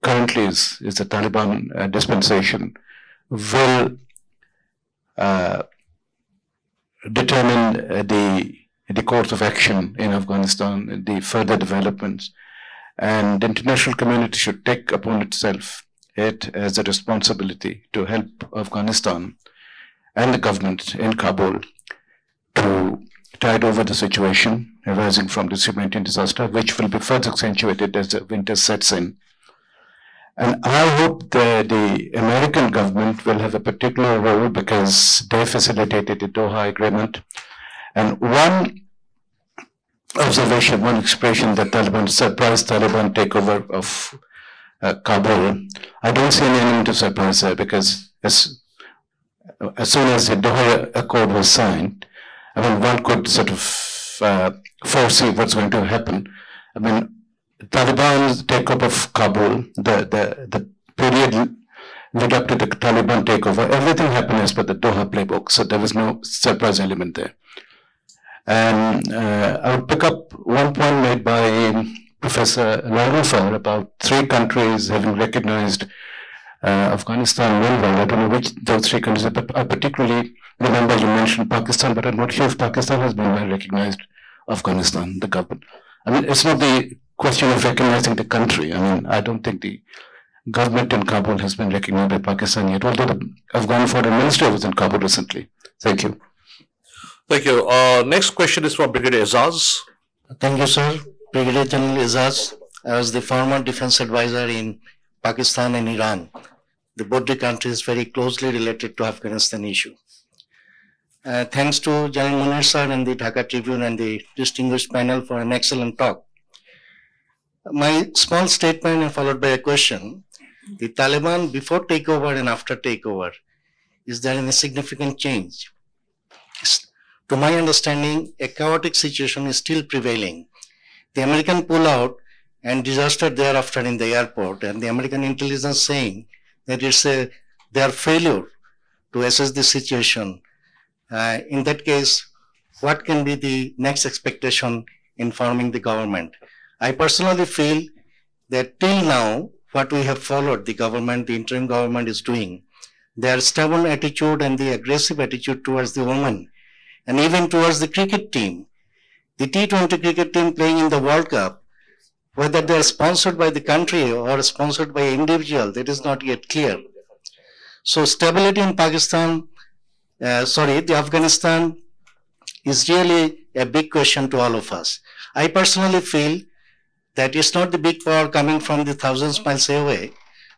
currently is the Taliban dispensation, will determine the course of action in Afghanistan, the further developments. And the international community should take upon itself it as a responsibility to help Afghanistan and the government in Kabul to tide over the situation arising from this humanitarian disaster, which will be further accentuated as the winter sets in. And I hope that the American government will have a particular role, because they facilitated the Doha Agreement. And one observation, one expression, that surprise Taliban takeover of Kabul, I don't see any element of surprise there, because as soon as the Doha Accord was signed, I mean, one could sort of foresee what's going to happen. I mean, Taliban's takeover of Kabul, the period led up to the Taliban takeover, everything happened as per the Doha playbook, so there was no surprise element there. And I would pick up one point made by Professor Larufar about 3 countries having recognized Afghanistan worldwide. I don't know which those 3 countries, but I particularly remember you mentioned Pakistan, but I'm not sure if Pakistan has been well recognized, Afghanistan, the government. I mean, it's not the question of recognizing the country. I mean, I don't think the government in Kabul has been recognized by Pakistan yet, although the Afghan foreign minister was in Kabul recently. Thank you. Thank you. Next question is from Brigadier Azaz. Thank you, sir. Brigadier General Azaz. I was the former defense advisor in Pakistan and Iran. The both the countries very closely related to Afghanistan issue. Thanks to General Munir sir and the Dhaka Tribune and the distinguished panel for an excellent talk. My small statement and followed by a question. The Taliban before takeover and after takeover, is there any significant change? To my understanding, a chaotic situation is still prevailing. The American pullout and disaster thereafter in the airport, and the American intelligence saying that it's their failure to assess the situation. In that case, what can be the next expectation in forming the government? I personally feel that till now, what we have followed, the government, the interim government is doing, their stubborn attitude and the aggressive attitude towards the women, and even towards the cricket team, the T20 cricket team playing in the World Cup, whether they are sponsored by the country or sponsored by an individual, that is not yet clear. So stability in Pakistan, the Afghanistan is really a big question to all of us. I personally feel that it's not the big power coming from the thousands miles away,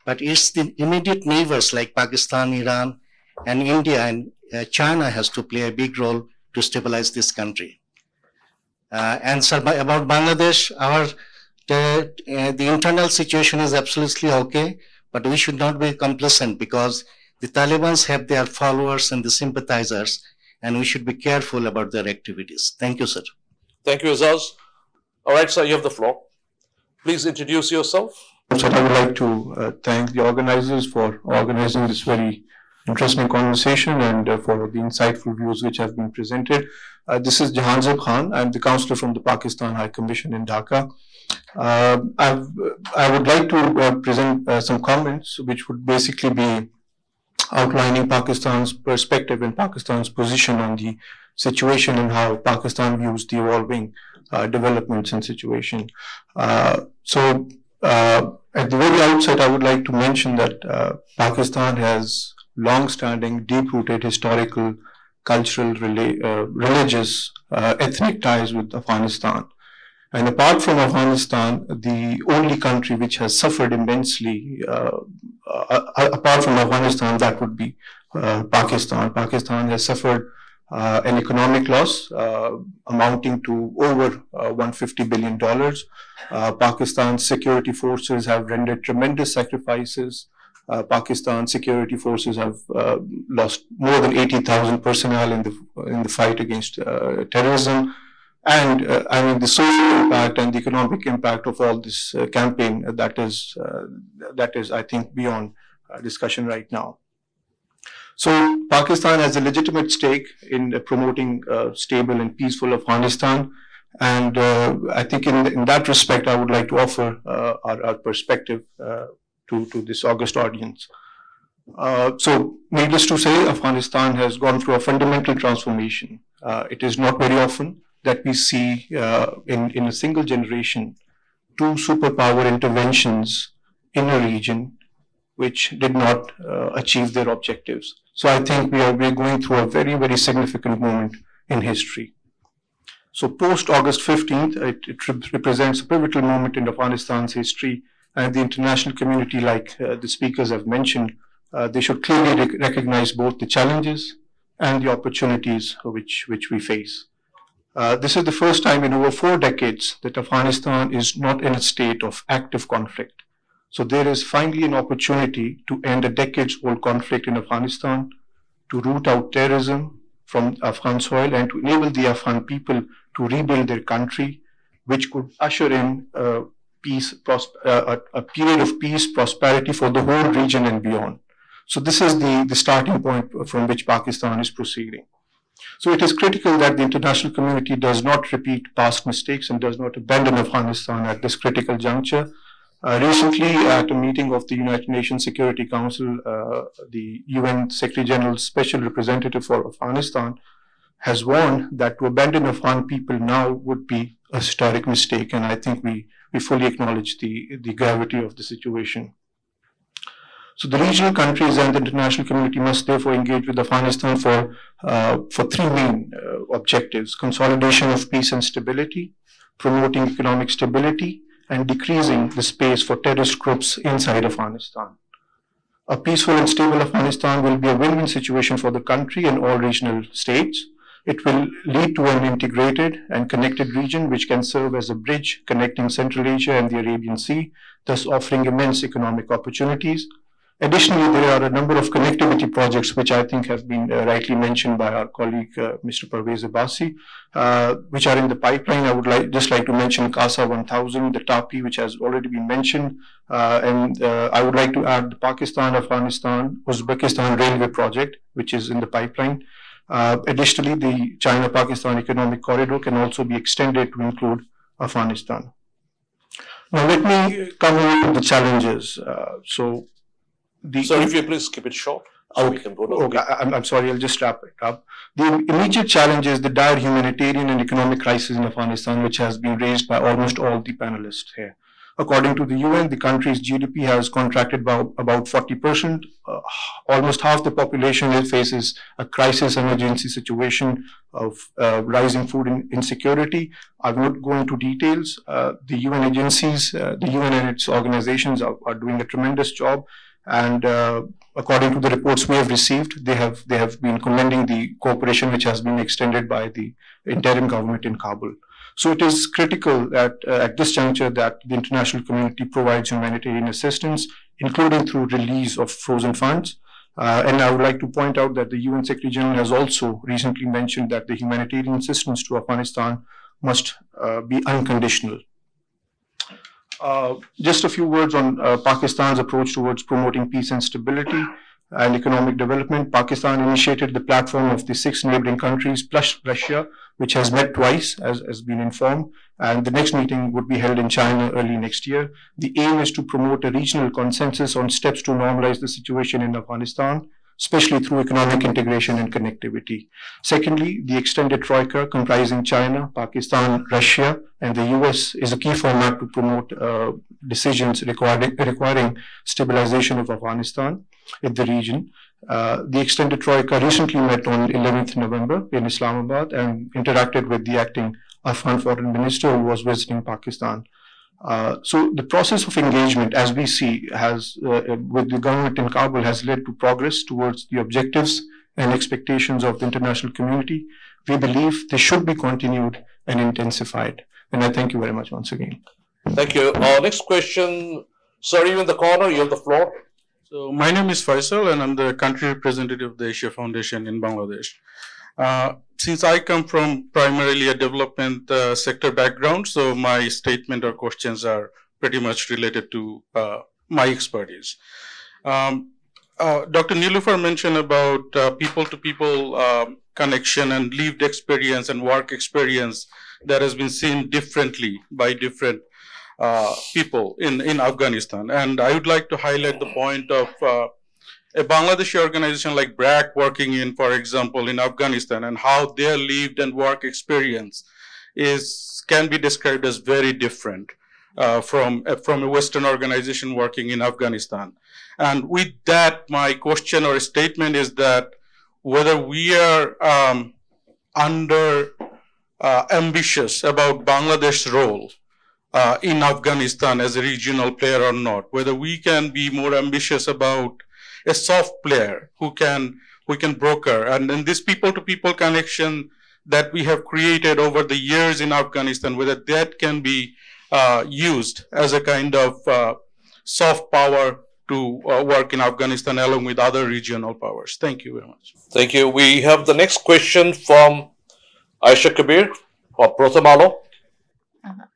but it's the immediate neighbors like Pakistan, Iran, and India, and China has to play a big role to stabilize this country. And so about Bangladesh, the internal situation is absolutely okay, but we should not be complacent because the Taliban have their followers and the sympathizers, and we should be careful about their activities. Thank you, sir. Thank you, Azaz. All right, sir, you have the floor. Please introduce yourself. So I would like to thank the organizers for organizing this very interesting conversation and for the insightful views which have been presented. This is Jahanzeb Khan. I'm the counselor from the Pakistan High Commission in Dhaka. I would like to present some comments which would basically be outlining Pakistan's perspective and Pakistan's position on the situation and how Pakistan views the evolving developments and situation. At the very outset, I would like to mention that Pakistan has long-standing, deep-rooted historical, cultural, religious, ethnic ties with Afghanistan. And apart from Afghanistan, the only country which has suffered immensely, apart from Afghanistan, that would be Pakistan. Pakistan has suffered an economic loss amounting to over $150 billion. Pakistan's security forces have rendered tremendous sacrifices. Pakistan's security forces have lost more than 80,000 personnel in the fight against terrorism. And I mean, the social impact and the economic impact of all this campaign, that is, I think, beyond discussion right now. So Pakistan has a legitimate stake in promoting stable and peaceful Afghanistan. And I think in that respect, I would like to offer our perspective to this august audience. So needless to say, Afghanistan has gone through a fundamental transformation. It is not very often that we see in a single generation 2 superpower interventions in a region which did not achieve their objectives. So I think we are going through a very, very significant moment in history. So post-August 15th, it represents a pivotal moment in Afghanistan's history, and the international community, like the speakers have mentioned, they should clearly recognize both the challenges and the opportunities which we face. This is the first time in over 4 decades that Afghanistan is not in a state of active conflict. So there is finally an opportunity to end a decades-old conflict in Afghanistan, to root out terrorism from Afghan soil, and to enable the Afghan people to rebuild their country, which could usher in a period of peace, prosperity for the whole region and beyond. So this is the starting point from which Pakistan is proceeding. So it is critical that the international community does not repeat past mistakes and does not abandon Afghanistan at this critical juncture. Recently, at a meeting of the United Nations Security Council, the UN Secretary General's Special Representative for Afghanistan has warned that to abandon Afghan people now would be a historic mistake, and I think we fully acknowledge the gravity of the situation. So the regional countries and the international community must therefore engage with Afghanistan for 3 main objectives: consolidation of peace and stability, promoting economic stability, and decreasing the space for terrorist groups inside Afghanistan. A peaceful and stable Afghanistan will be a win-win situation for the country and all regional states. It will lead to an integrated and connected region which can serve as a bridge connecting Central Asia and the Arabian Sea, thus offering immense economic opportunities. Additionally, there are a number of connectivity projects which I think have been rightly mentioned by our colleague, Mr. Parvez Abbasi, which are in the pipeline. I would just like to mention CASA 1000, the TAPI, which has already been mentioned, and I would like to add the Pakistan-Afghanistan-Uzbekistan Railway project, which is in the pipeline. Additionally, the China-Pakistan Economic Corridor can also be extended to include Afghanistan. Now let me come on to the challenges. So if you please keep it short. So we can go to I'm sorry, I'll just wrap it up. The immediate challenge is the dire humanitarian and economic crisis in Afghanistan, which has been raised by almost all the panelists here. According to the UN, the country's GDP has contracted by about 40%. Almost half the population faces a crisis emergency situation of rising food insecurity. I won't go into details. The UN agencies, the UN and its organizations are doing a tremendous job. And according to the reports we have received, they have been commending the cooperation which has been extended by the interim government in Kabul. So it is critical that at this juncture that the international community provides humanitarian assistance, including through release of frozen funds. And I would like to point out that the UN Secretary General has also recently mentioned that the humanitarian assistance to Afghanistan must be unconditional. Just a few words on Pakistan's approach towards promoting peace and stability and economic development. Pakistan initiated the platform of the 6 neighboring countries plus Russia, which has met twice, as been informed, and the next meeting would be held in China early next year. The aim is to promote a regional consensus on steps to normalize the situation in Afghanistan, especially through economic integration and connectivity. Secondly, the extended troika comprising China, Pakistan, Russia, and the US is a key format to promote decisions requiring stabilization of Afghanistan in the region. The extended troika recently met on 11th November in Islamabad and interacted with the acting Afghan foreign minister who was visiting Pakistan. So the process of engagement, as we see, has with the government in Kabul has led to progress towards the objectives and expectations of the international community. We believe they should be continued and intensified. And I thank you very much once again. Thank you. Next question. Sir, you in the corner, you have the floor. So my name is Faisal and I'm the country representative of the Asia Foundation in Bangladesh. Since I come from primarily a development sector background, so my statement or questions are pretty much related to my expertise. Dr. Niloufar mentioned about people-to-people connection and lived experience and work experience that has been seen differently by different people in Afghanistan. And I would like to highlight the point of a Bangladeshi organization like BRAC working in, for example, in Afghanistan, and how their lived and work experience can be described as very different from a Western organization working in Afghanistan. And with that, my question or statement is that whether we are ambitious about Bangladesh's role in Afghanistan as a regional player or not, whether we can be more ambitious about a soft player who can broker, and this people-to-people connection that we have created over the years in Afghanistan, whether that can be used as a kind of soft power to work in Afghanistan along with other regional powers. Thank you very much. Thank you. We have the next question from Aisha Kabir of Prothamalo.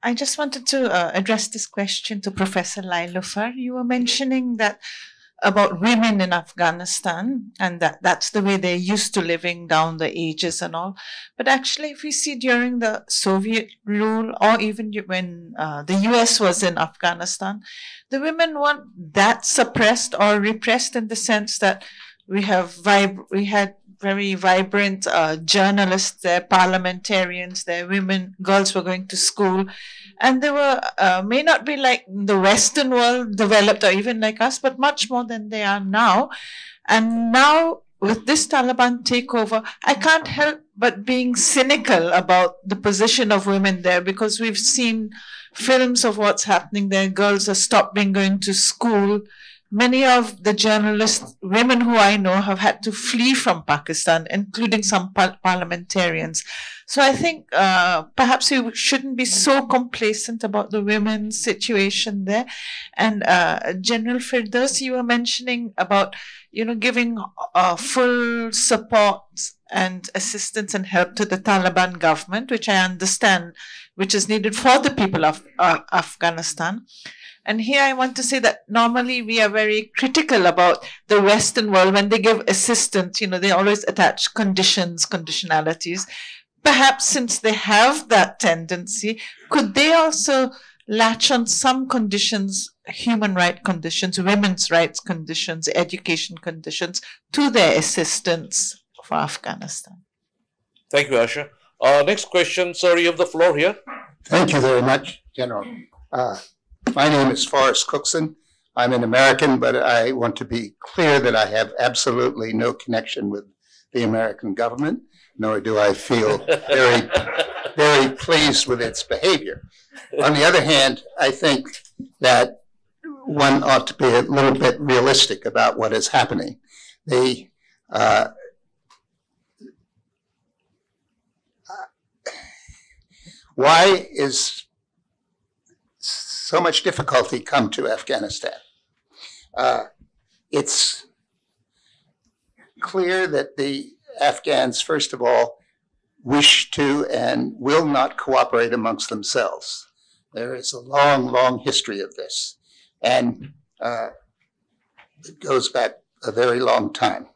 I just wanted to address this question to Professor Niloufar. You were mentioning that about women in Afghanistan, and that's the way they're used to living down the ages and all. But actually, if we see during the Soviet rule, or even when the US was in Afghanistan, the women weren't that suppressed or repressed in the sense that we had very vibrant journalists there, parliamentarians there, women, girls were going to school. And they were, may not be like the Western world developed or even like us, but much more than they are now. And now with this Taliban takeover, I can't help but being cynical about the position of women there, because we've seen films of what's happening there. Girls are stopping going to school. Many of the journalists, women who I know, have had to flee from Pakistan, including some parliamentarians. So I think perhaps we shouldn't be so complacent about the women's situation there. And General Firdaus, you were mentioning about, giving full support and assistance and help to the Taliban government, which I understand, which is needed for the people of Afghanistan. And here I want to say that normally we are very critical about the Western world. When they give assistance, they always attach conditionalities. Perhaps since they have that tendency, could they also latch on some conditions, human rights conditions, women's rights conditions, education conditions, to their assistance for Afghanistan? Thank you, Asha. Next question, sir, you have the floor here. Thank you very much, General. My name is Forrest Cookson. I'm an American, but I want to be clear that I have absolutely no connection with the American government, nor do I feel very, very pleased with its behavior. On the other hand, I think that one ought to be a little bit realistic about what is happening. Why is so much difficulty come to Afghanistan? It's clear that the Afghans, first of all, wish to and will not cooperate amongst themselves. There is a long, long history of this, and it goes back a very long time.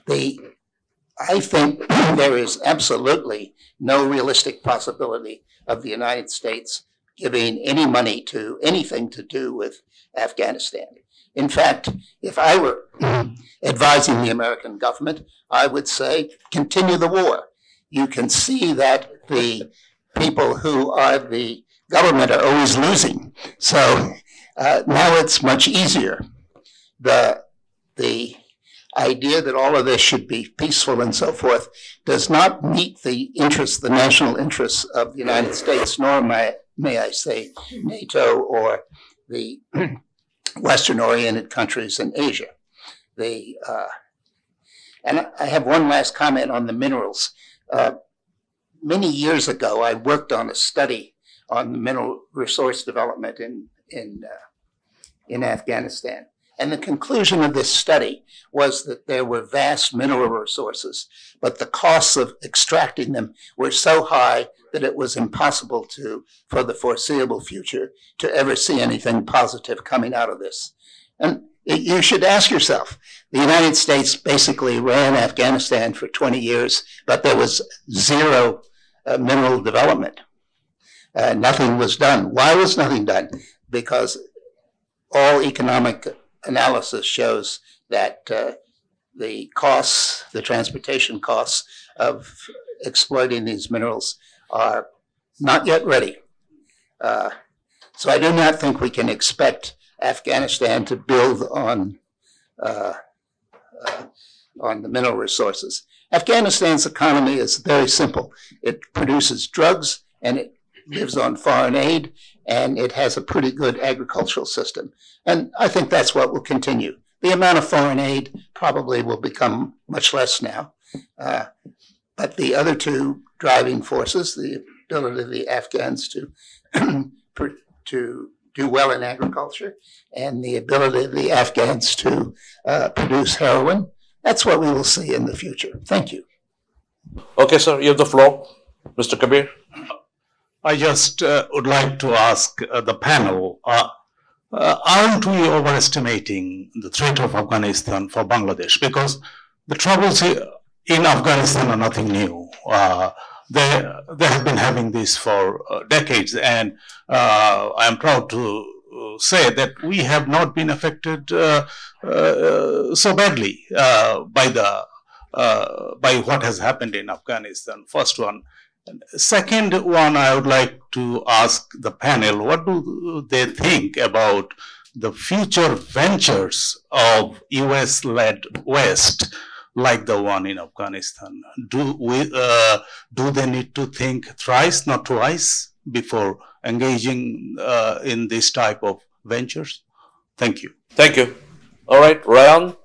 I think there is absolutely no realistic possibility of the United States giving any money to anything to do with Afghanistan. In fact, if I were advising the American government, I would say, continue the war. You can see that the people who are the government are always losing. So now it's much easier. The idea that all of this should be peaceful and so forth does not meet the interests, the national interests of the United States, nor may I say NATO or the Western-oriented countries in Asia. And I have one last comment on the minerals. Many years ago, I worked on a study on the mineral resource development in Afghanistan. And the conclusion of this study was that there were vast mineral resources, but the costs of extracting them were so high that it was impossible for the foreseeable future, to ever see anything positive coming out of this. And you should ask yourself, the United States basically ran Afghanistan for 20 years, but there was zero mineral development. Nothing was done. Why was nothing done? Because all economic analysis shows that the costs, the transportation costs of exploiting these minerals are not yet ready. So I do not think we can expect Afghanistan to build on the mineral resources. Afghanistan's economy is very simple. It produces drugs and it lives on foreign aid, and it has a pretty good agricultural system. And I think that's what will continue. The amount of foreign aid probably will become much less now. But the other two driving forces, the ability of the Afghans to do well in agriculture and the ability of the Afghans to produce heroin, that's what we will see in the future. Thank you. Okay, sir, you have the floor. Mr. Kabir. I just would like to ask the panel, aren't we overestimating the threat of Afghanistan for Bangladesh? Because the troubles in Afghanistan are nothing new. They have been having this for decades, and I am proud to say that we have not been affected so badly by what has happened in Afghanistan. First one. Second one, I would like to ask the panel, what do they think about the future ventures of US-led West, like the one in Afghanistan? Do they need to think thrice, not twice, before engaging in this type of ventures? Thank you. Thank you. All right, Ryan.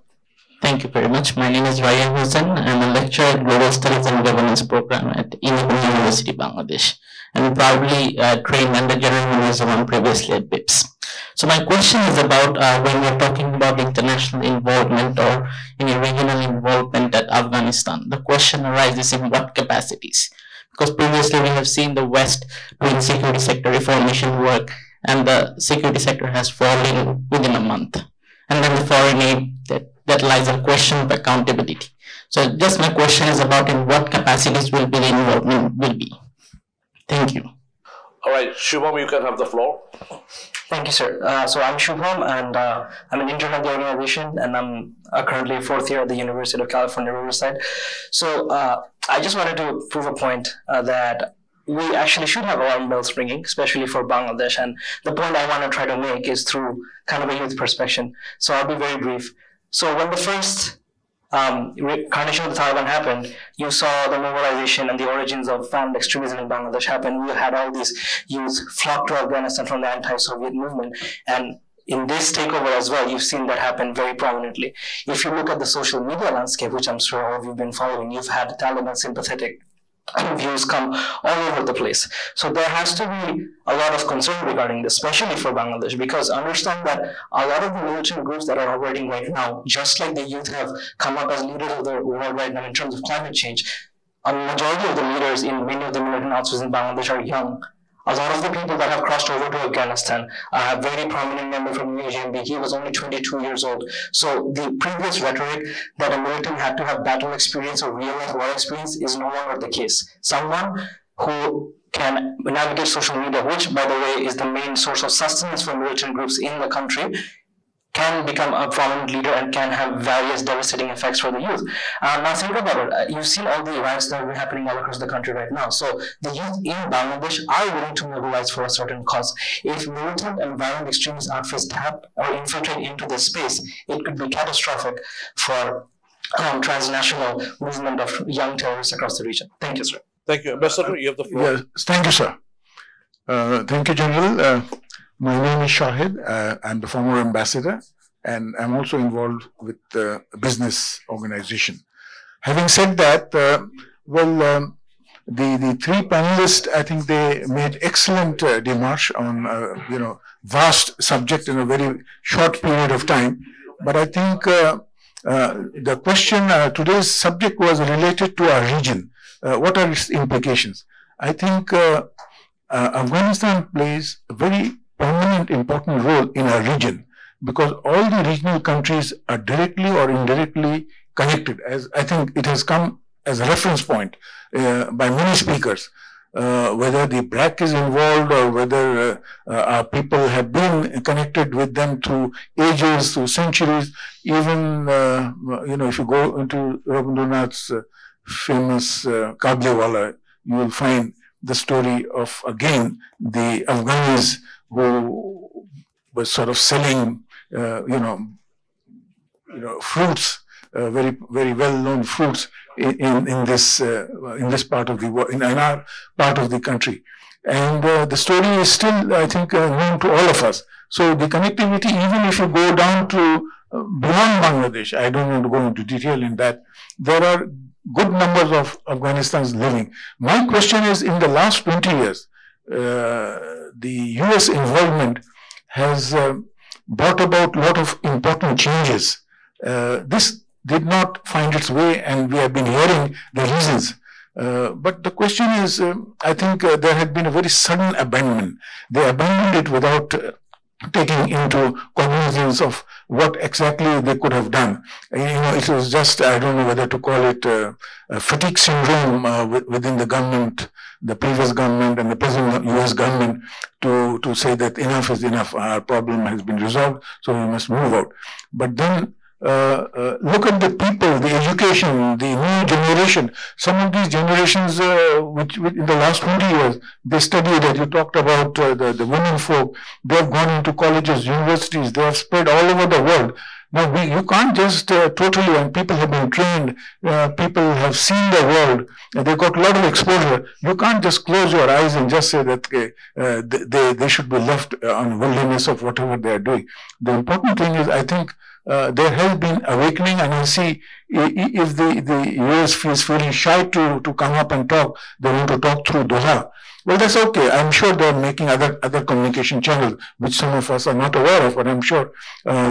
Thank you very much. My name is Ryan Hussain. I'm a lecturer at Global Studies and Governance Program at Independent University, Bangladesh, and proudly trained under General Munir previously at BIPS. So my question is about when we're talking about international involvement or any regional involvement at Afghanistan, the question arises in what capacities? Because previously we have seen the West doing security sector reformation work, and the security sector has fallen within a month. And then the foreign aid, that lies a question of accountability. So just my question is about in what capacities will be the involvement will be. Thank you. All right, Shubham, you can have the floor. Thank you, sir. So I'm Shubham, and I'm an intern at the organization, and I'm currently 4th year at the University of California, Riverside. So I just wanted to prove a point that we actually should have alarm bells ringing, especially for Bangladesh. And the point I want to try to make is through kind of a youth perspective. So I'll be very brief. So when the first reincarnation of the Taliban happened, you saw the mobilization and the origins of violent extremism in Bangladesh happen. We had all these youth flock to Afghanistan from the anti-Soviet movement. And in this takeover as well, you've seen that happen very prominently. If you look at the social media landscape, which I'm sure all of you have been following, you've had Taliban sympathetic views come all over the place. So there has to be a lot of concern regarding this, especially for Bangladesh, because understand that a lot of the militant groups that are operating right now, just like the youth have come up as leaders of the world right now in terms of climate change, a majority of the leaders in many of the militant outfits in Bangladesh are young. A lot of the people that have crossed over to Afghanistan, a very prominent member from UJMB, he was only 22 years old. So the previous rhetoric that a militant had to have battle experience or real life war experience is no longer the case. Someone who can navigate social media, which by the way is the main source of sustenance for militant groups in the country, can become a prominent leader and can have various devastating effects for the youth. Now think about it. You've seen all the riots that are happening all across the country right now. So the youth in Bangladesh are willing to mobilize for a certain cause. If militant and violent extremist outfits tap or infiltrate into this space, it could be catastrophic for transnational movement of young terrorists across the region. Thank you, sir. Thank you. Ambassador, you have the floor. Yes, thank you, sir. Thank you, General. My name is Shahid. I'm the former ambassador, and I'm also involved with a business organization. Having said that, the three panelists, I think they made excellent démarche on vast subject in a very short period of time. But I think the question, today's subject was related to our region. What are its implications? I think Afghanistan plays a very prominent, important role in our region because all the regional countries are directly or indirectly connected. As I think it has come as a reference point by many speakers, whether the BRAC is involved or whether our people have been connected with them through ages, through centuries. Even if you go into Rabindranath's famous Kabliwala, you will find the story of again the Afghans who was sort of selling, fruits, very well-known fruits in this part of the world, in our part of the country, and the story is still, I think, known to all of us. So the connectivity, even if you go down to beyond Bangladesh, I don't want to go into detail in that, there are good numbers of Afghanistans living. My question is, in the last 20 years, the US involvement has brought about a lot of important changes. This did not find its way, and we have been hearing the reasons. But the question is, I think there had been a very sudden abandonment. They abandoned it without taking into cognizance of what exactly they could have done. It was just, I don't know whether to call it a fatigue syndrome within the government, the previous government and the present US government, to say that enough is enough, our problem has been resolved, so we must move out. But then look at the people, the education, the new generation. Some of these generations, which in the last 20 years, they studied, as you talked about the women folk, they have gone into colleges, universities, they have spread all over the world. Now, you can't just totally, and people have been trained, people have seen the world, and they've got a lot of exposure. You can't just close your eyes and just say that they should be left on willingness of whatever they are doing. The important thing is, I think, there has been awakening, and I see if the US is feeling shy to come up and talk, they want to talk through Doha. Well, that's okay. I'm sure they're making other communication channels, which some of us are not aware of, but I'm sure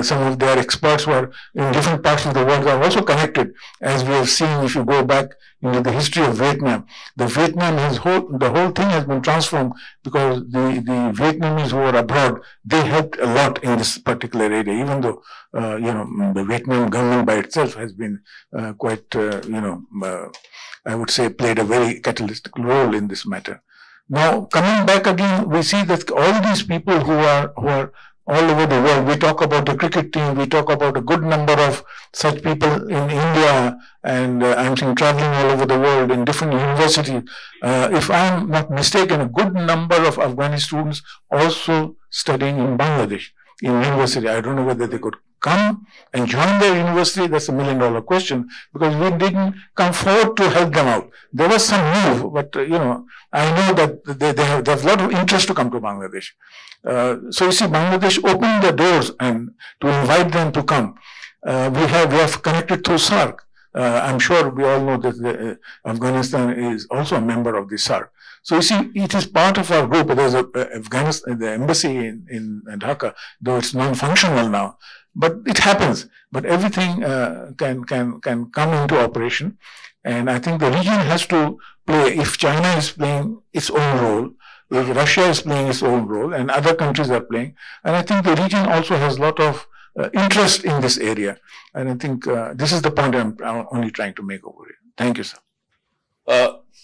some of their experts who are in different parts of the world are also connected. As we have seen, if you go back into the history of Vietnam, the whole thing has been transformed because the Vietnamese who were abroad, they helped a lot in this particular area, even though, the Vietnam government by itself has been quite, I would say, played a very catalytic role in this matter. Now, coming back again, we see that all these people who are all over the world, we talk about the cricket team, we talk about a good number of such people in India, and I'm seeing traveling all over the world in different universities. If I'm not mistaken, a good number of Afghani students also studying in Bangladesh, in university. I don't know whether they could come and join their university. That's $1 million question, because we didn't come forward to help them out. There was some move, but I know that they have a lot of interest to come to Bangladesh. So you see, Bangladesh opened the doors and to invite them to come. We have connected through SAARC. I'm sure we all know that Afghanistan is also a member of the SAARC. So you see, it is part of our group. There's the embassy in Dhaka, though it's non-functional now. But it happens. But everything can come into operation. And I think the region has to play, if China is playing its own role, if Russia is playing its own role, and other countries are playing. And I think the region also has a lot of interest in this area. And I think this is the point I'm only trying to make over here. Thank you, sir.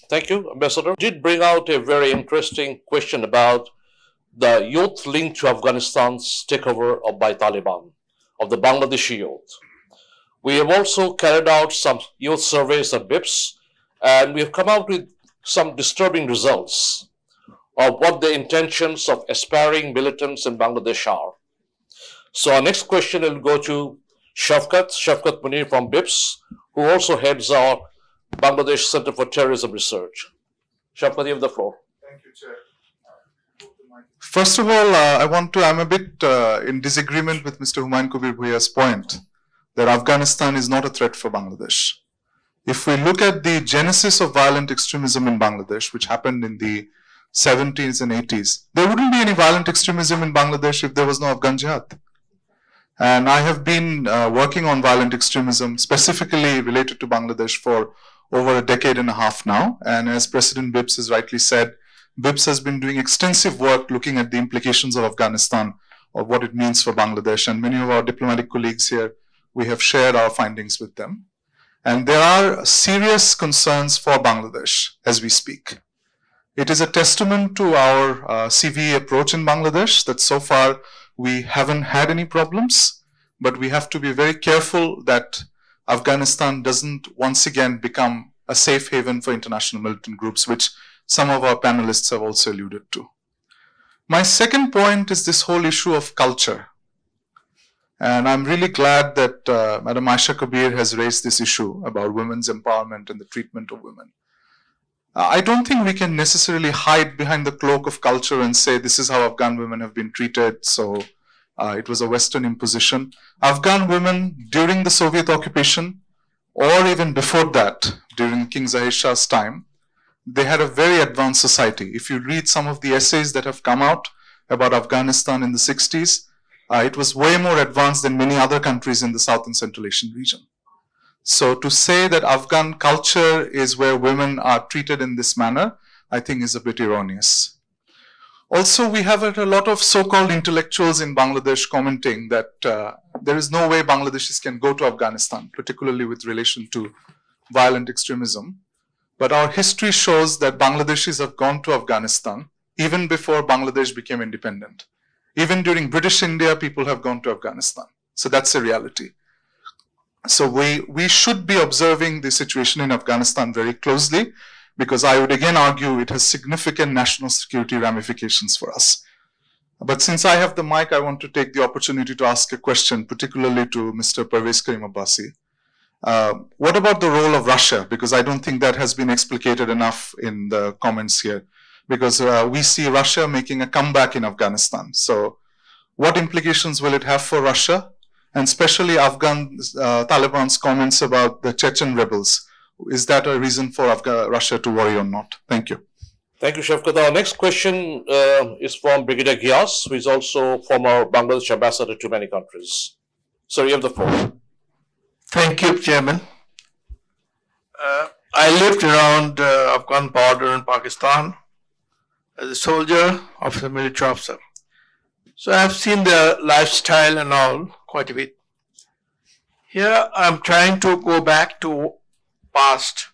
Thank you, Ambassador. You did bring out a very interesting question about the youth linked to Afghanistan's takeover by Taliban, of the Bangladeshi youth. We have also carried out some youth surveys at BIPS, and we have come out with some disturbing results of what the intentions of aspiring militants in Bangladesh are. So our next question will go to Shafkat Munir from BIPS, who also heads our Bangladesh Center for Terrorism Research. Shafkat, you have the floor. Thank you, Chair. First of all, I'm a bit in disagreement with Mr. Humayun Kabir Bhuiya's point that Afghanistan is not a threat for Bangladesh. If we look at the genesis of violent extremism in Bangladesh, which happened in the 70s and 80s, there wouldn't be any violent extremism in Bangladesh if there was no Afghan Jihad. And I have been working on violent extremism specifically related to Bangladesh for over a decade and a half now. And as President BIPS has rightly said, BIPS has been doing extensive work looking at the implications of Afghanistan, of what it means for Bangladesh. And many of our diplomatic colleagues here, we have shared our findings with them. And there are serious concerns for Bangladesh as we speak. It is a testament to our CVE approach in Bangladesh that so far we haven't had any problems, but we have to be very careful that Afghanistan doesn't once again become a safe haven for international militant groups, which some of our panelists have also alluded to. My second point is this whole issue of culture. And I'm really glad that Madam Aisha Kabir has raised this issue about women's empowerment and the treatment of women. I don't think we can necessarily hide behind the cloak of culture and say this is how Afghan women have been treated, so it was a Western imposition. Afghan women during the Soviet occupation, or even before that, during King Zahir Shah's time, they had a very advanced society. If you read some of the essays that have come out about Afghanistan in the 60s, it was way more advanced than many other countries in the South and Central Asian region. So to say that Afghan culture is where women are treated in this manner, I think is a bit erroneous. Also, we have a lot of so-called intellectuals in Bangladesh commenting that there is no way Bangladeshis can go to Afghanistan, particularly with relation to violent extremism. But our history shows that Bangladeshis have gone to Afghanistan even before Bangladesh became independent. Even during British India, people have gone to Afghanistan. So that's a reality. So we should be observing the situation in Afghanistan very closely, because I would again argue it has significant national security ramifications for us. But since I have the mic, I want to take the opportunity to ask a question, particularly to Mr. Pervez Karim Abbasi. What about the role of Russia? Because I don't think that has been explicated enough in the comments here. Because we see Russia making a comeback in Afghanistan. So what implications will it have for Russia? And especially Taliban's comments about the Chechen rebels. Is that a reason for Russia to worry or not? Thank you. Thank you, Shafkat. Our next question is from Brigadier Ghias, who is also former Bangladesh ambassador to many countries. So you have the floor. Thank you, Chairman. I lived around Afghan border in Pakistan as a soldier, officer, military officer. So I've seen their lifestyle and all quite a bit. Here I'm trying to go back to past.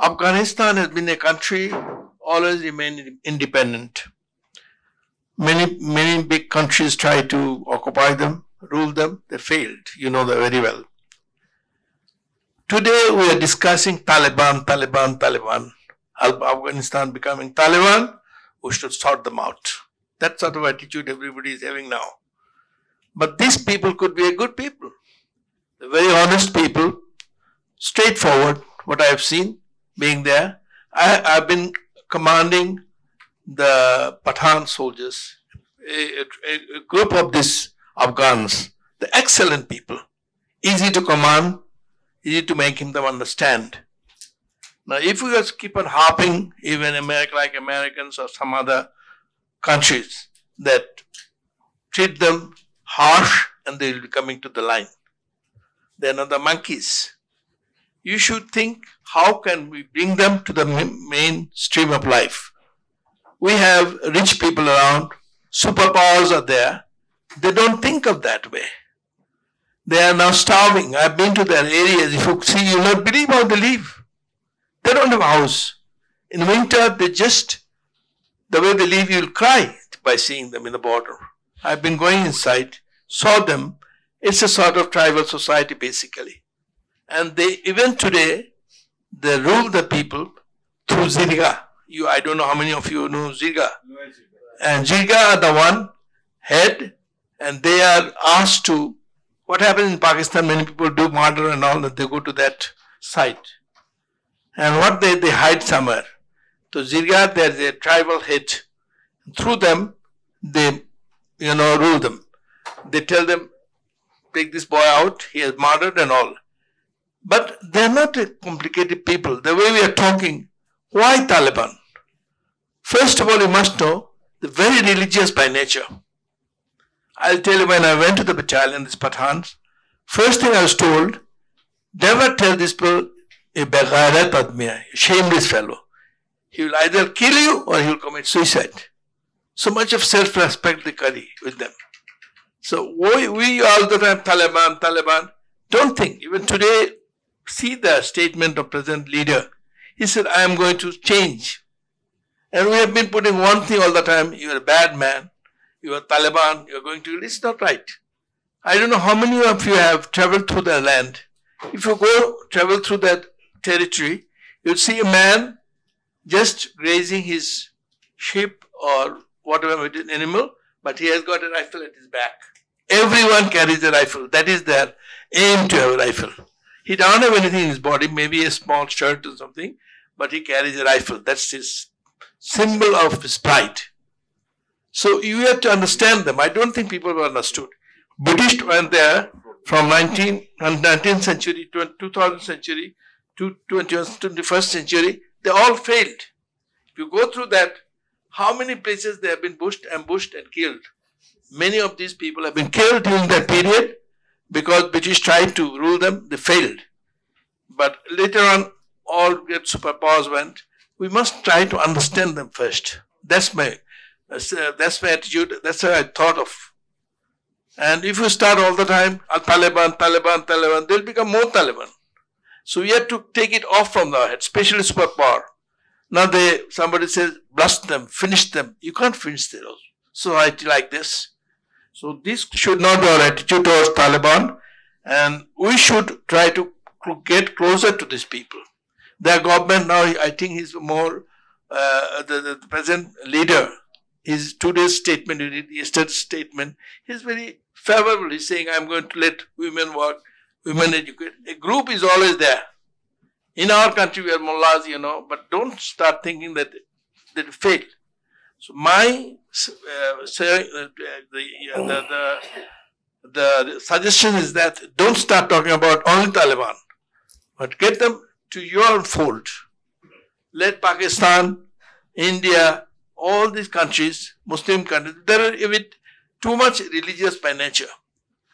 Afghanistan has been a country always remain independent. Many big countries tried to occupy them, rule them, they failed. You know that very well. Today we are discussing Taliban. Afghanistan becoming Taliban, we should sort them out. That sort of attitude everybody is having now. But these people could be a good people. They're very honest people, straightforward, what I have seen being there. I've been commanding the Pathan soldiers, a group of these Afghans, the excellent people, easy to command, easy to make them understand. Now, if we just keep on harping, even like Americans or some other countries that treat them harsh and they will be coming to the line. They're not the monkeys. You should think, how can we bring them to the main stream of life? We have rich people around, superpowers are there. They don't think of that way. They are now starving. I've been to their areas. If you see, you'll not believe how they live. They don't have a house. In winter, the way they live, you'll cry by seeing them in the border. I've been going inside, saw them. It's a sort of tribal society, basically. And even today, they rule the people through Zirga. I don't know how many of you know Zirga. And Zirga are the one head, and they are asked to, what happens in Pakistan, many people do murder and all that, they go to that site. And what they hide somewhere. So Zirga, there's a tribal head. Through them, they, rule them. They tell them, take this boy out, he has murdered and all. But they're not a complicated people. The way we are talking, why Taliban? First of all, you must know, they're very religious by nature. I'll tell you, when I went to the battalion, these Pathans, first thing I was told, never tell this people, a beghairat admi hai, shameless fellow. He will either kill you or he will commit suicide. So much of self-respect they carry with them. So we all the time, Taliban, don't think. Even today, see the statement of present leader. He said, I am going to change. And we have been putting one thing all the time, you are a bad man, you are Taliban, you are going to, it's not right. I don't know how many of you have traveled through their land. If you travel through that territory, you'll see a man just grazing his sheep or whatever animal, but he has got a rifle at his back. Everyone carries a rifle. That is their aim, to have a rifle. He doesn't have anything in his body, maybe a small shirt or something, but he carries a rifle. That's his symbol of his pride. So you have to understand them. I don't think people have understood. British went there from 19th century to 2000th century to 21st century. They all failed. If you go through that, how many places they have been ambushed and killed? Many of these people have been killed during that period because British tried to rule them. They failed. But later on, all great superpowers went. We must try to understand them first. That's my attitude. That's what I thought of. And if you start all the time, Taliban, they'll become more Taliban. So we have to take it off from our head, especially superpower. Now somebody says, blast them, finish them. You can't finish the society like this. So this should not be our attitude towards Taliban. And we should try to get closer to these people. Their government now, I think he's more, the present leader, his today's statement, yesterday's statement, he's very favorable. He's saying, I'm going to let women work, women educate. A group is always there. In our country, we are mullahs, but don't start thinking that they fail. So my the suggestion is that don't start talking about only Taliban, but get them to your fold. Let Pakistan, India, all these countries, Muslim countries, they are a bit too much religious by nature.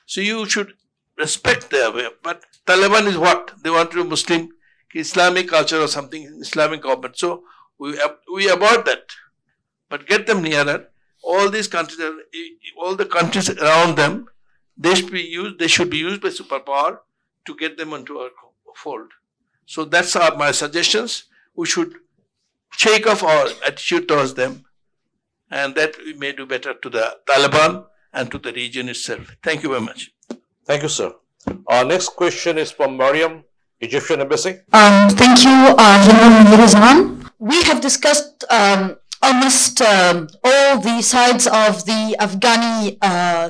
So you should respect their way. But Taliban is what? They want to do Muslim, Islamic culture or something, Islamic government. So we avoid that. But get them nearer. All these countries, all the countries around them, they should be used by superpower to get them into our fold. So that's my suggestions. We should shake off our attitude towards them, and that we may do better to the Taliban and to the region itself. Thank you very much. Thank you, sir. Our next question is from Mariam, Egyptian Embassy. Thank you, General Mirzan. We have discussed almost all the sides of the Afghani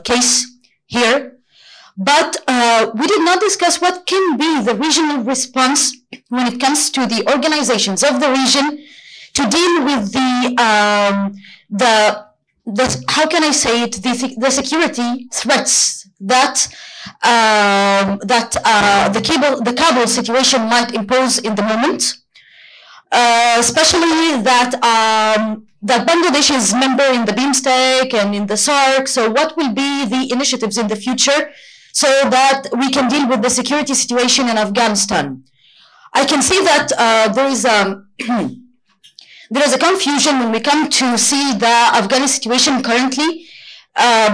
case here, but we did not discuss what can be the regional response when it comes to the organizations of the region to deal with the how can I say it, the security threats that the Kabul situation might impose in the moment, especially that Bangladesh is member in the BIMSTEC and in the SARC. So what will be the initiatives in the future so that we can deal with the security situation in Afghanistan? I can see that there is a confusion when we come to see the Afghani situation currently,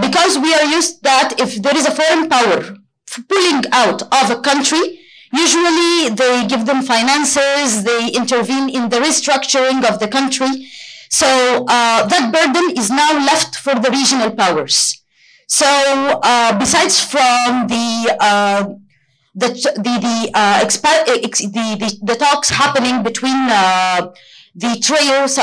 because we are used that if there is a foreign power pulling out of a country, usually they give them finances, they intervene in the restructuring of the country. So that burden is now left for the regional powers. So besides from the talks happening between the trios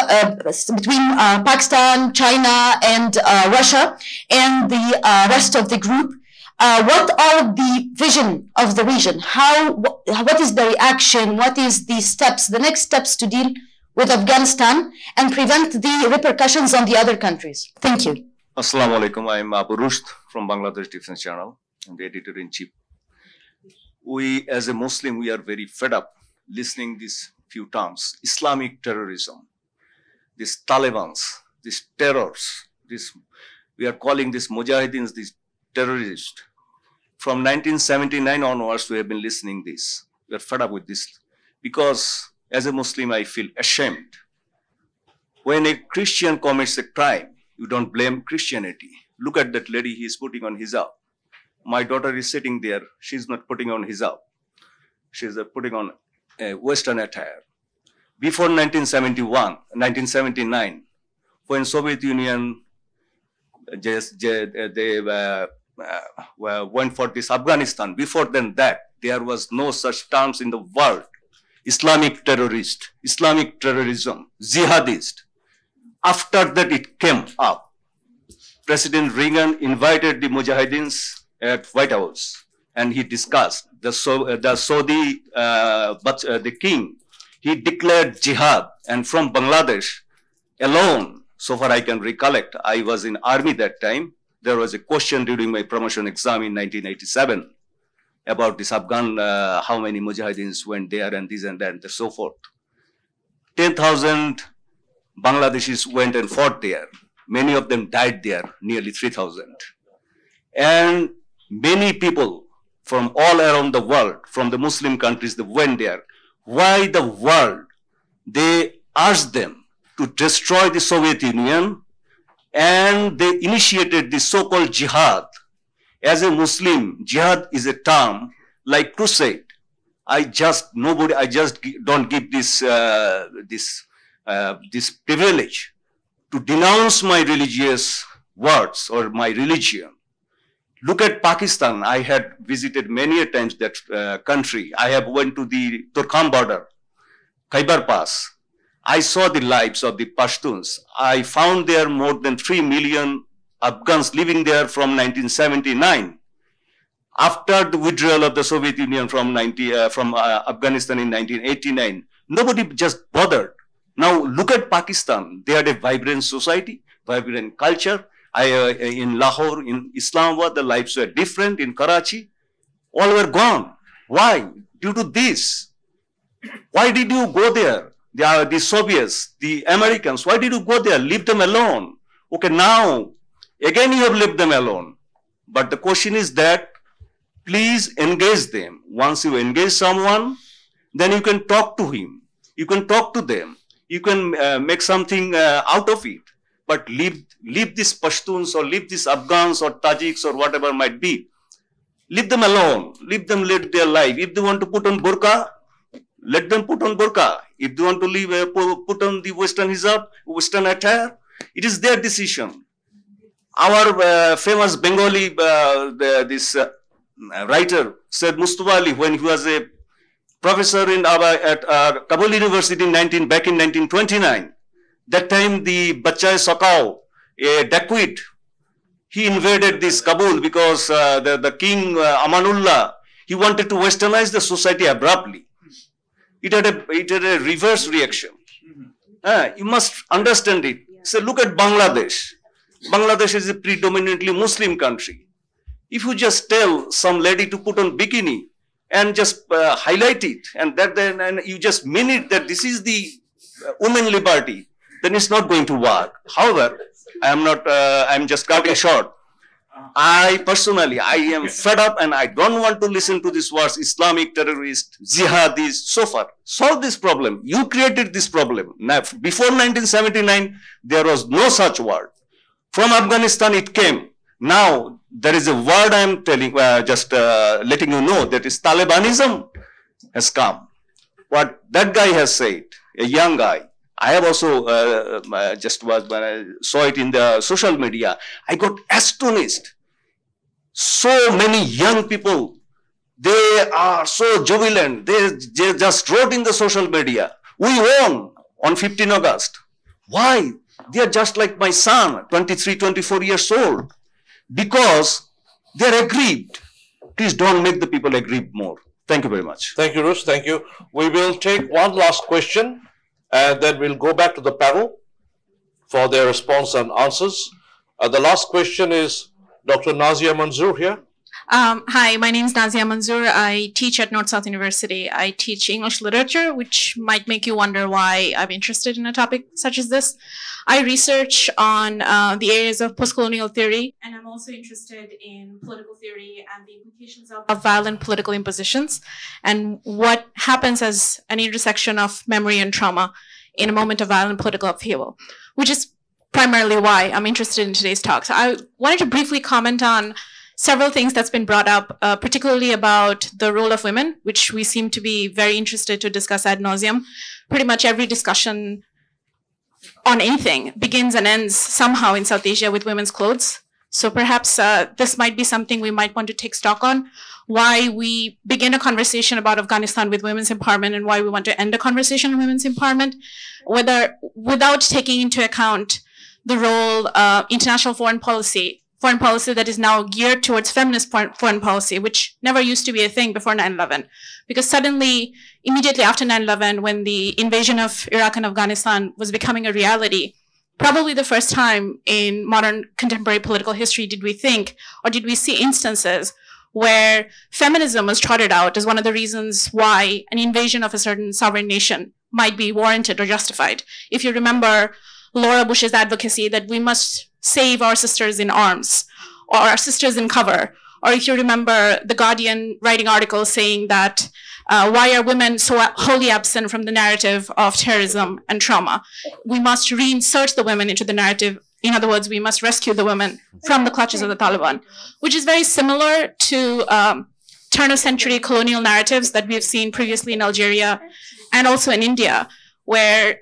between Pakistan, China, and Russia, and the rest of the group, what are the vision of the region? What is the reaction? What is the steps, the next steps to deal with Afghanistan and prevent the repercussions on the other countries? Thank you. Assalamu alaikum. I am Abu Rushd from Bangladesh Defense Channel. I'm the editor-in-chief. We, as a Muslim, we are very fed up listening these few terms: Islamic terrorism, these Talibans, these terrors, we are calling these Mujahideens, these terrorists. From 1979 onwards, we have been listening this. We are fed up with this because, as a Muslim, I feel ashamed. When a Christian commits a crime, you don't blame Christianity. Look at that lady, he is putting on hijab. My daughter is sitting there, she's not putting on hijab. She's putting on a Western attire. Before 1979, when Soviet Union went for this Afghanistan, before then there was no such terms in the world. Islamic terrorist, Islamic terrorism, jihadist. After that it came up. President Reagan invited the Mujahideens at White House, and he discussed the king. He declared jihad, and from Bangladesh alone, so far I can recollect, I was in army that time. There was a question during my promotion exam in 1987 about this Afghan, how many Mujahideens went there and this and that and so forth. 10,000 Bangladeshis went and fought there. Many of them died there, nearly 3,000. And many people from all around the world, from the Muslim countries, they went there. Why the world? They asked them to destroy the Soviet Union, and they initiated the so-called jihad. As a Muslim, jihad is a term like crusade. I just don't give this privilege to denounce my religious words or my religion. Look at Pakistan. I had visited many a times that country. I have went to the Turkhan border, Khyber Pass. I saw the lives of the Pashtuns. I found there more than 3 million Afghans living there from 1979. After the withdrawal of the Soviet Union from Afghanistan in 1989, nobody just bothered. Now look at Pakistan. They had a vibrant society, vibrant culture. In Lahore, in Islamabad, the lives were different. In Karachi, all were gone. Why? Due to this. Why did you go there? The Soviets, the Americans, why did you go there? Leave them alone. Okay, now, again you have left them alone. But the question is that, please engage them. Once you engage someone, then you can talk to him. You can talk to them. You can make something out of it. But leave these Pashtuns or leave these Afghans or Tajiks or whatever might be. Leave them alone. Leave them live their life. If they want to put on burqa, let them put on burqa. If they want to leave, put on the Western hijab, Western attire, it is their decision. Our famous Bengali writer Syed Mustafa Ali, when he was a professor at Kabul University back in 1929, that time the Bachai Sakau, a dacoit, he invaded this Kabul because the king Amanullah, he wanted to westernize the society abruptly. It had a reverse reaction. You must understand it. So look at Bangladesh. Bangladesh is a predominantly Muslim country. If you just tell some lady to put on bikini and just highlight it, and you just mean it that this is the women liberty, then it's not going to work. However, I'm just cutting short. I personally, I am fed up and I don't want to listen to these words, Islamic terrorist, jihadis, so far. Solve this problem. You created this problem. Now, before 1979, there was no such word. From Afghanistan, it came. Now, there is a word I am telling, letting you know, that is Talibanism has come. What that guy has said, a young guy, I have also when I saw it in the social media, I got astonished. So many young people, they are so jubilant. They just wrote in the social media, we won on 15 August. Why? They are just like my son, 23, 24 years old. Because they are aggrieved. Please don't make the people aggrieved more. Thank you very much. Thank you, Rush. Thank you. We will take one last question and then we'll go back to the panel for their response and answers. The last question is Dr. Nazia Manzoor here. Hi, my name is Nazia Manzoor. I teach at North South University. I teach English literature, which might make you wonder why I'm interested in a topic such as this. I research on the areas of post-colonial theory, and I'm also interested in political theory and the implications of violent political impositions and what happens as an intersection of memory and trauma in a moment of violent political upheaval, which is primarily why I'm interested in today's talk. So I wanted to briefly comment on several things that's been brought up, particularly about the role of women, which we seem to be very interested to discuss ad nauseum. Pretty much every discussion on anything begins and ends somehow in South Asia with women's clothes. So perhaps this might be something we might want to take stock on, why we begin a conversation about Afghanistan with women's empowerment and why we want to end a conversation on women's empowerment, without taking into account the role of international foreign policy that is now geared towards feminist foreign policy, which never used to be a thing before 9/11. Because suddenly, immediately after 9/11, when the invasion of Iraq and Afghanistan was becoming a reality, probably the first time in modern contemporary political history did we think, or did we see instances where feminism was trotted out as one of the reasons why an invasion of a certain sovereign nation might be warranted or justified. If you remember Laura Bush's advocacy that we must save our sisters in arms, or our sisters in cover, or if you remember The Guardian writing articles saying that why are women so wholly absent from the narrative of terrorism and trauma? We must reinsert the women into the narrative. In other words, we must rescue the women from the clutches of the Taliban, which is very similar to turn-of-century colonial narratives that we have seen previously in Algeria and also in India, where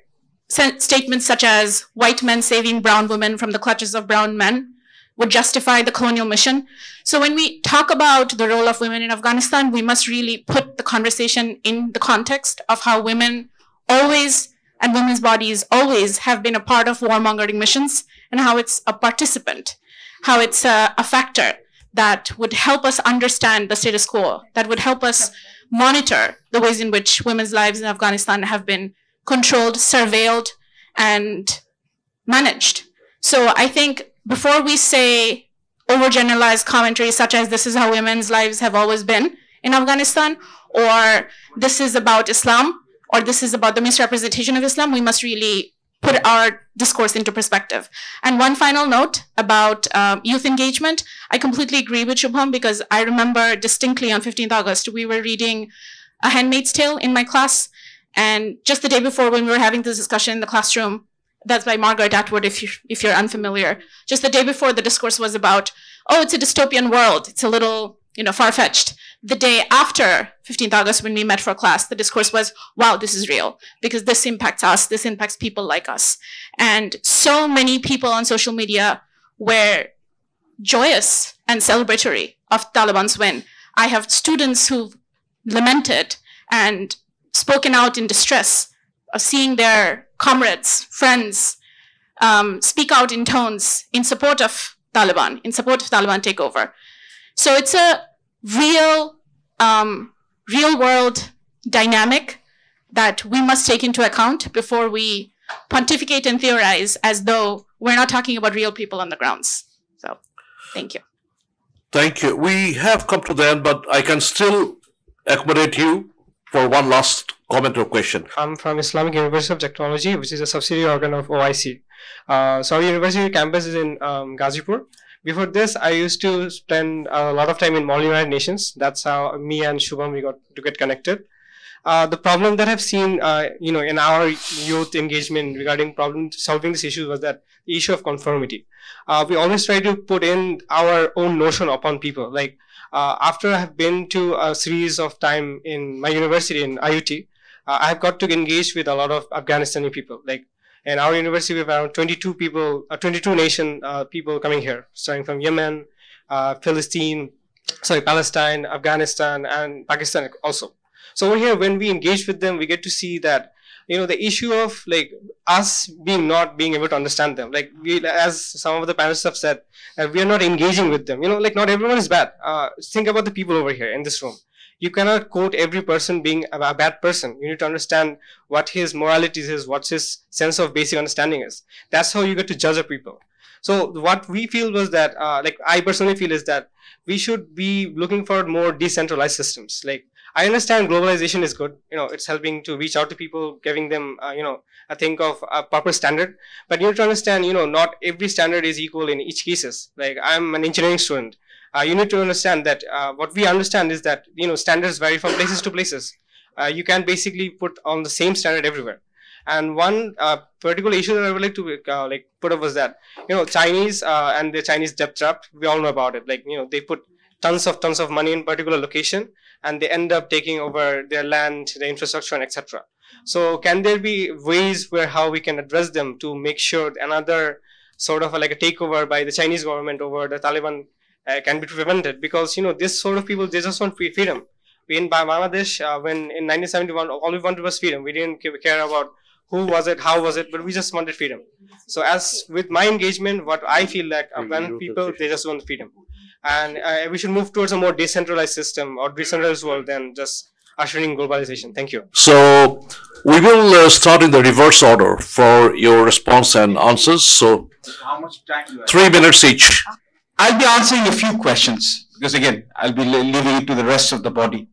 statements such as white men saving brown women from the clutches of brown men would justify the colonial mission. So when we talk about the role of women in Afghanistan, we must really put the conversation in the context of how women always, and women's bodies always, have been a part of warmongering missions, and how it's a participant, how it's a factor that would help us understand the status quo, that would help us monitor the ways in which women's lives in Afghanistan have been controlled, surveilled, and managed. So I think before we say overgeneralized commentary such as this is how women's lives have always been in Afghanistan, or this is about Islam, or this is about the misrepresentation of Islam, we must really put our discourse into perspective. And one final note about youth engagement. I completely agree with Shubham, because I remember distinctly on 15th August, we were reading A Handmaid's Tale in my class. And just the day before, when we were having this discussion in the classroom, that's by Margaret Atwood, if you're unfamiliar. Just the day before, the discourse was about, oh, it's a dystopian world. It's a little, far-fetched. The day after 15th August, when we met for class, the discourse was, wow, this is real, because this impacts us, this impacts people like us. And so many people on social media were joyous and celebratory of Taliban's win. I have students who've lamented and spoken out in distress of seeing their comrades, friends, speak out in tones in support of Taliban, in support of Taliban takeover. So it's a real world dynamic that we must take into account before we pontificate and theorize as though we're not talking about real people on the grounds. So, thank you. Thank you. We have come to the end, but I can still accommodate you for one last comment or question. I'm from Islamic University of Technology, which is a subsidiary organ of OIC. So our university campus is in Ghazipur. Before this, I used to spend a lot of time in Mall United Nations. That's how me and Shubham we got to get connected. The problem that I've seen, in our youth engagement regarding solving this issue was that the issue of conformity. We always try to put in our own notion upon people. Like after I have been to a series of time in my university in IUT, I have got to engage with a lot of Afghanistani people. Like in our university, we have around 22 people, 22 nation people coming here, starting from Yemen, Palestine, Afghanistan, and Pakistan also. So over here, when we engage with them, we get to see that, the issue of like us not being able to understand them. Like as some of the panelists have said, we are not engaging with them. Like not everyone is bad. Think about the people over here in this room. You cannot quote every person being a bad person. You need to understand what his morality is, what his sense of basic understanding is. That's how you get to judge a people. So what we feel was that, I personally feel is that we should be looking for more decentralized systems. Like I understand globalization is good. It's helping to reach out to people, giving them, a think of a proper standard. But you need to understand, not every standard is equal in each cases. Like I'm an engineering student. You need to understand that what we understand is that, standards vary from places to places. You can't basically put on the same standard everywhere. And one particular issue that I would like to put up was that, Chinese and the Chinese debt trap, we all know about it. Like, they put tons of money in particular location and they end up taking over their land, their infrastructure, and etc. So can there be ways where how we can address them to make sure another sort of like a takeover by the Chinese government over the Taliban can be prevented? Because, this sort of people, they just want freedom. We in Bangladesh, when in 1971, all we wanted was freedom. We didn't care about who was it, how was it, but we just wanted freedom. So as with my engagement, what I feel like Afghan people, they just want freedom. And we should move towards a more decentralized system or decentralized world than just ushering globalization. Thank you. So we will start in the reverse order for your response and answers. So how much time do I have? 3 minutes each. I'll be answering a few questions because again, I'll be leaving it to the rest of the body,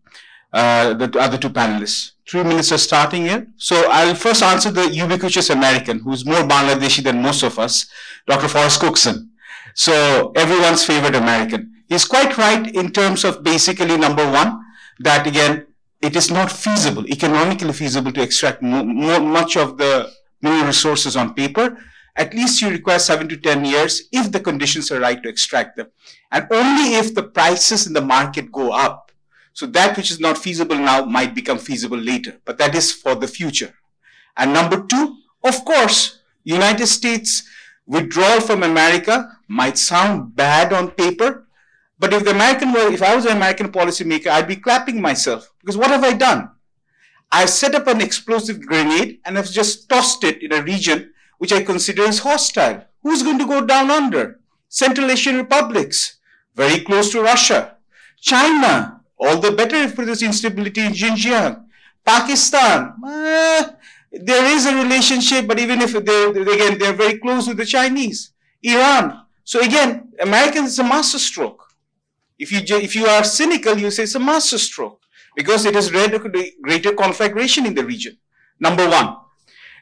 the other two panelists. 3 minutes are starting here. So I'll first answer the ubiquitous American, who's more Bangladeshi than most of us, Dr. Forrest Cookson. So everyone's favorite American. He's quite right in terms of basically number one, that again, it is not feasible, economically feasible to extract much of the mineral resources on paper. At least you require 7 to 10 years if the conditions are right to extract them. And only if the prices in the market go up. So that which is not feasible now might become feasible later, but that is for the future. And number two, of course, United States withdrawal from America might sound bad on paper, but if I was an American policymaker, I'd be clapping myself because what have I done? I've set up an explosive grenade and I've just tossed it in a region which I consider as hostile. Who's going to go down under? Central Asian republics, very close to Russia. China, all the better if there's instability in Xinjiang. Pakistan, there is a relationship, but even if they're very close with the Chinese. Iran. So again, Americans is a masterstroke. If you are cynical, you say it's a masterstroke because it has led to greater conflagration in the region. Number one.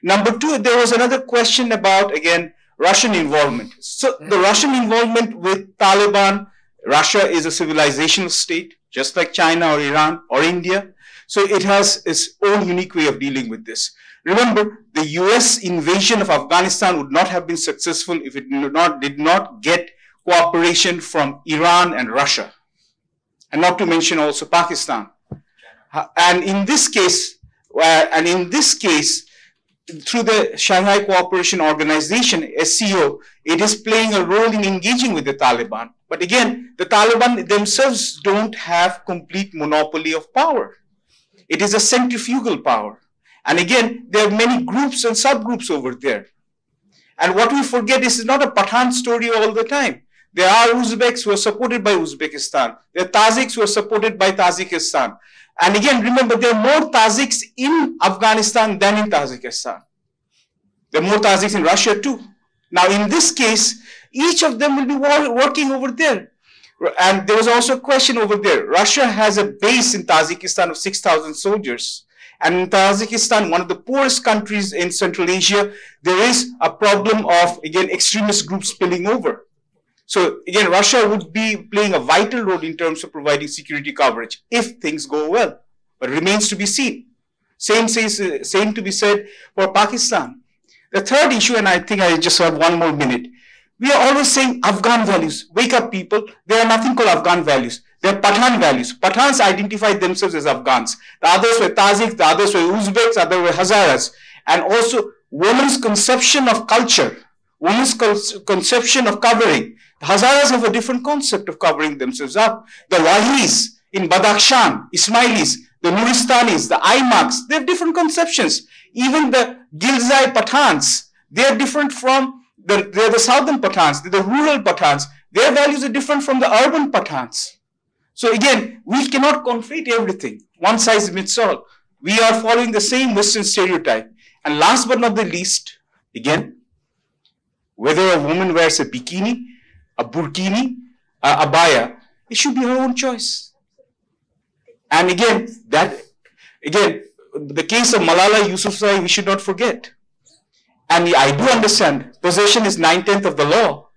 Number two, there was another question about, again, Russian involvement. So the Russian involvement with Taliban, Russia is a civilizational state, just like China or Iran or India. So it has its own unique way of dealing with this. Remember, the US invasion of Afghanistan would not have been successful if it did not get cooperation from Iran and Russia. and not to mention also Pakistan. And in this case, through the Shanghai Cooperation Organization, SCO, it is playing a role in engaging with the Taliban. But again, the Taliban themselves don't have complete monopoly of power. It is a centrifugal power. And again, there are many groups and subgroups over there. And what we forget is it's not a Pathan story all the time. There are Uzbeks who are supported by Uzbekistan. There are Tajiks who are supported by Tajikistan. And again, remember, there are more Tajiks in Afghanistan than in Tajikistan. There are more Tajiks in Russia too. Now, in this case, each of them will be working over there. And there was also a question over there. Russia has a base in Tajikistan of 6,000 soldiers. And in Tajikistan, one of the poorest countries in Central Asia, there is a problem of, again, extremist groups spilling over. So again, Russia would be playing a vital role in terms of providing security coverage if things go well, but it remains to be seen. Same to be said for Pakistan. The third issue, and I think I just have 1 more minute. We are always saying Afghan values. Wake up, people. There are nothing called Afghan values. They are Pathan values. Pathans identified themselves as Afghans. The others were Tajiks, the others were Uzbeks, the others were Hazaras. And also, women's conception of culture, women's conception of covering. The Hazaras have a different concept of covering themselves up. The Wahis in Badakhshan, Ismailis, the Nuristanis, the Aimaks, they have different conceptions. Even the Gilzai Pathans, they are different from they're the southern Pathans, they're the rural Pathans. Their values are different from the urban Pathans. So again, we cannot conflate everything. One size fits all. We are following the same Western stereotype. And last but not the least, again, whether a woman wears a bikini, a burkini, a abaya, it should be her own choice. And again, the case of Malala Yousafzai, we should not forget. And I do understand possession is 9/10 of the law.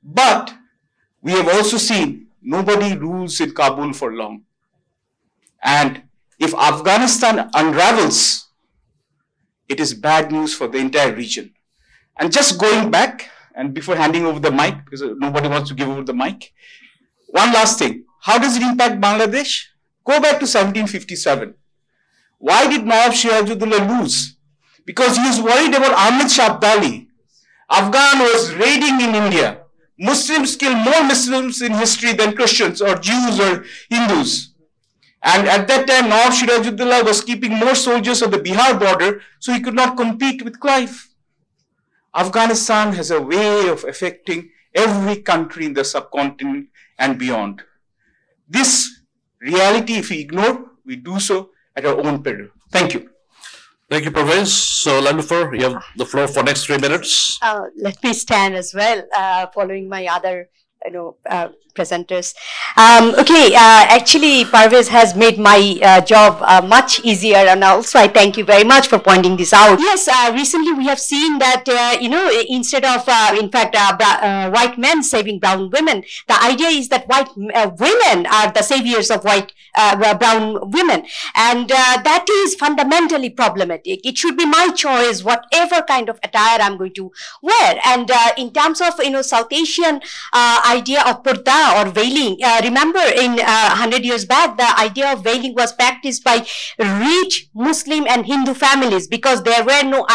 But we have also seen nobody rules in Kabul for long. And if Afghanistan unravels, it is bad news for the entire region. And just going back, and before handing over the mic, because nobody wants to give over the mic, one last thing. How does it impact Bangladesh? Go back to 1757. Why did Nawab Sirajuddaula lose? Because he was worried about Ahmed Shah Abdali. Afghan was raiding in India. Muslims kill more Muslims in history than Christians or Jews or Hindus. And at that time, Nawab Sirajuddaula was keeping more soldiers on the Bihar border, so he could not compete with Clive. Afghanistan has a way of affecting every country in the subcontinent and beyond. This reality, if we ignore, we do so at our own peril. Thank you. Thank you, Pervez. So, Niloufar, you have the floor for next 3 minutes. Let me stand as well, following my other, presenters. Actually, Parvez has made my job much easier, and also I thank you very much for pointing this out. Yes, recently we have seen that, instead of, white men saving brown women, the idea is that white women are the saviors of brown women, and that is fundamentally problematic. It should be my choice whatever kind of attire I'm going to wear. And in terms of South Asian idea of purdah or veiling, remember in 100 years back the idea of veiling was practiced by rich Muslim and Hindu families, because there were no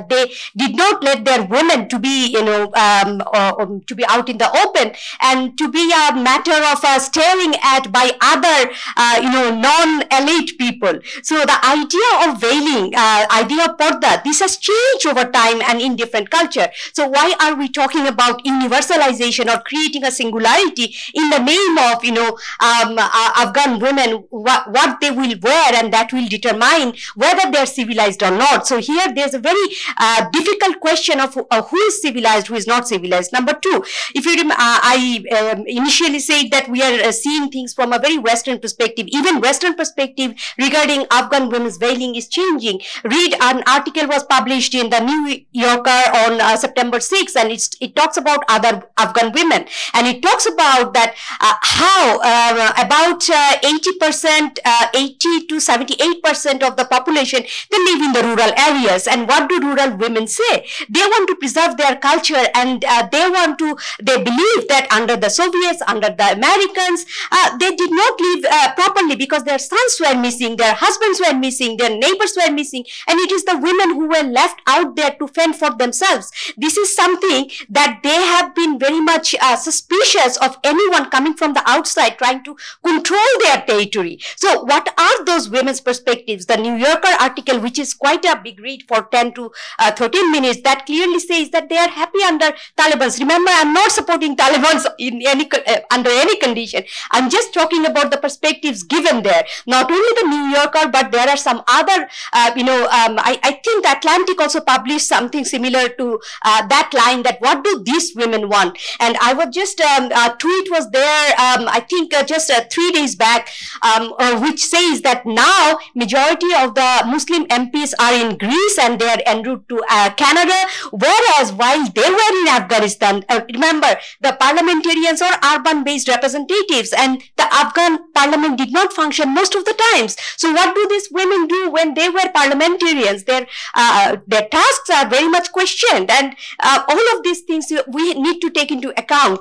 they did not let their women to be to be out in the open and to be a matter of staring at by other non-elite people. So the idea of veiling, idea of purdah, this has changed over time and in different culture. So why are we talking about universalization or creating a singularity in the name of Afghan women, what they will wear, and that will determine whether they are civilized or not. So here there's a very difficult question of who is civilized, who is not civilized. Number two, if you remember, I initially said that we are seeing things from a very Western perspective. Even Western perspective regarding Afghan women's veiling is changing. Read, an article was published in the New Yorker on September 6th, and it talks about other Afghan women, and it talks about that how about 80%, 80 to 78% of the population, they live in the rural areas. And what do rural women say? They want to preserve their culture, and they believe that under the Soviets, under the Americans, they did not live properly because their sons were missing, their husbands were missing, their neighbors were missing, and it is the women who were left out there to fend for themselves. This is something that they have been very much suspicious of anyone coming from the outside trying to control their territory. So what are those women's perspectives? The New Yorker article, which is quite a big read for 10 to 13 minutes, that clearly says that they are happy under Taliban. Remember, I'm not supporting Taliban in under any condition. I'm just talking about the perspectives given there. Not only the New Yorker, but there are some other, I think the Atlantic also published something similar to that line, that what do these women want? And I was just, a tweet was there, I think just 3 days back, which says that now majority of the Muslim MPs are in Greece and they are en route to Canada, whereas while they were in Afghanistan, remember, the parliamentarians are urban-based representatives, and the Afghan parliament did not function most of the times. So what do these women do when they were parliamentarians? Their tasks are very much questioned, and all of these things we need to take into account.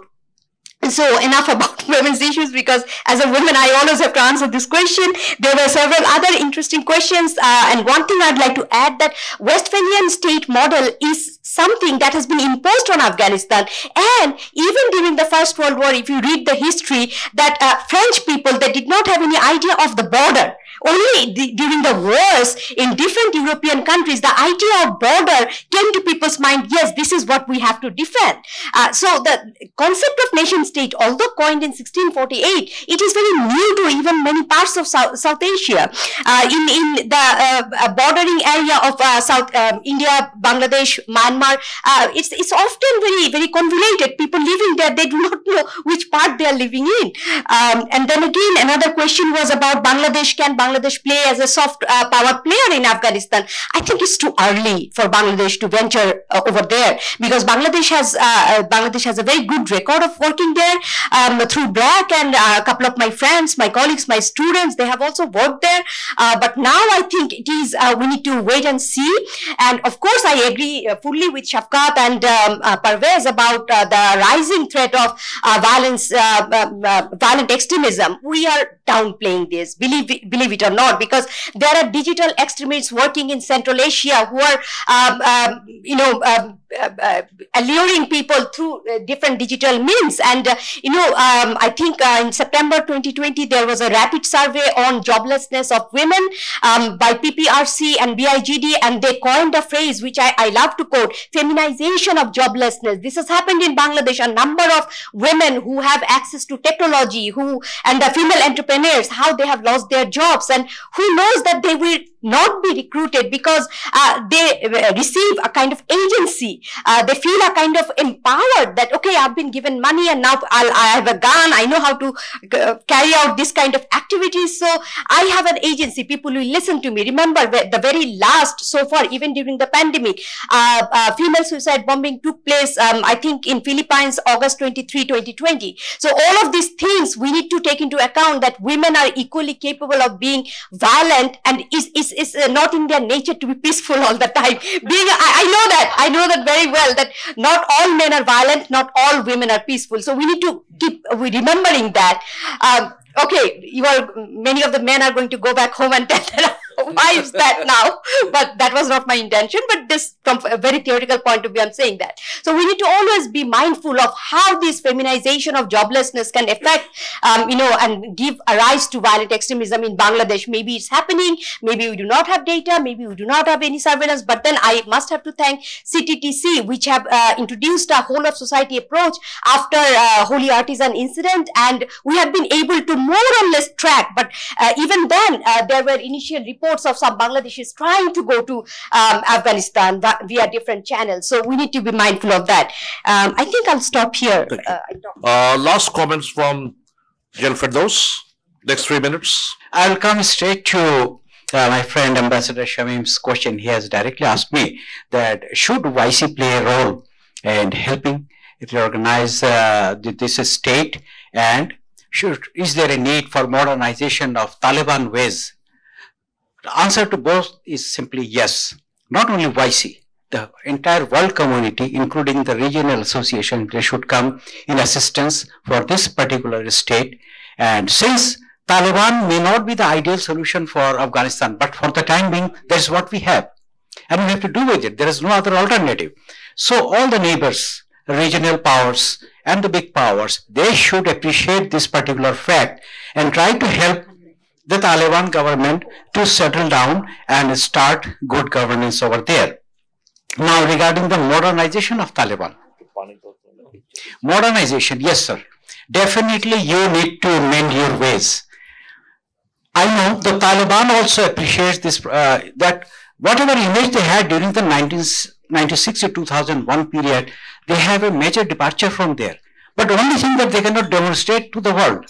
So enough about women's issues, because as a woman I always have to answer this question. There were several other interesting questions, and one thing I'd like to add, that Westphalian state model is something that has been imposed on Afghanistan. And even during the First World War, if you read the history, that French people, they did not have any idea of the border. Only during the wars in different European countries, the idea of border came to people's mind. Yes, this is what we have to defend. So the concept of nation state, although coined in 1648, it is very new to even many parts of South Asia. In the bordering area of South India, Bangladesh, Myanmar, it's often very convoluted. People living there, they do not know which part they are living in. And then again, another question was about Bangladesh. Can Bangladesh play as a soft power player in Afghanistan? I think it's too early for Bangladesh to venture over there, because Bangladesh has a very good record of working there through BRAC, and a couple of my friends, my colleagues, my students, they have also worked there. But now I think it is we need to wait and see. And of course, I agree fully with Shafkat and Parvez about the rising threat of violent extremism. We are downplaying this, believe it or not, because there are digital extremists working in Central Asia who are, alluring people through different digital means. And, I think in September 2020, there was a rapid survey on joblessness of women by PPRC and BIGD, and they coined a phrase which I love to quote: feminization of joblessness. This has happened in Bangladesh. A number of women who have access to technology, and the female entrepreneurs, how they have lost their jobs, and who knows that they will not be recruited because they receive a kind of agency. They feel a kind of empowered that, okay, I've been given money and now I have a gun, I know how to carry out this kind of activities, so I have an agency, people will listen to me. Remember, the very last, so far, even during the pandemic, female suicide bombing took place, I think in Philippines, August 23, 2020. So all of these things we need to take into account, that women are equally capable of being violent, and it's not in their nature to be peaceful all the time. I know that very well, that not all men are violent, not all women are peaceful. So we need to keep remembering that. Okay, many of the men are going to go back home and tell their wives that now, but that was not my intention. But this, from a very theoretical point of view, I'm saying that. So we need to always be mindful of how this feminization of joblessness can affect, and give a rise to violent extremism in Bangladesh. Maybe it's happening, maybe we do not have data, maybe we do not have any surveillance, but then I must have to thank CTTC, which have introduced a whole of society approach after Holy Artisan incident, and we have been able to more or less track, but even then there were initial reports of some Bangladeshis trying to go to Afghanistan via different channels. So we need to be mindful of that. I think I'll stop here. Last comments from Jan Firdaus. Next 3 minutes. I'll come straight to my friend Ambassador Shamim's question, he has directly asked me that should YC play a role in helping reorganize this state, and is there a need for modernization of Taliban ways? The answer to both is simply yes. Not only YC, the entire world community, including the regional association, they should come in assistance for this particular state. And since Taliban may not be the ideal solution for Afghanistan, but for the time being, that's what we have. And we have to do with it. There is no other alternative. So all the neighbors, regional powers, and the big powers, they should appreciate this particular fact and try to help the Taliban government to settle down and start good governance over there. Now, regarding the modernization of Taliban. Modernization, yes, sir. Definitely you need to mend your ways. I know the Taliban also appreciates this, that whatever image they had during the 1996 to 2001 period, they have a major departure from there. But the only thing that they cannot demonstrate to the world,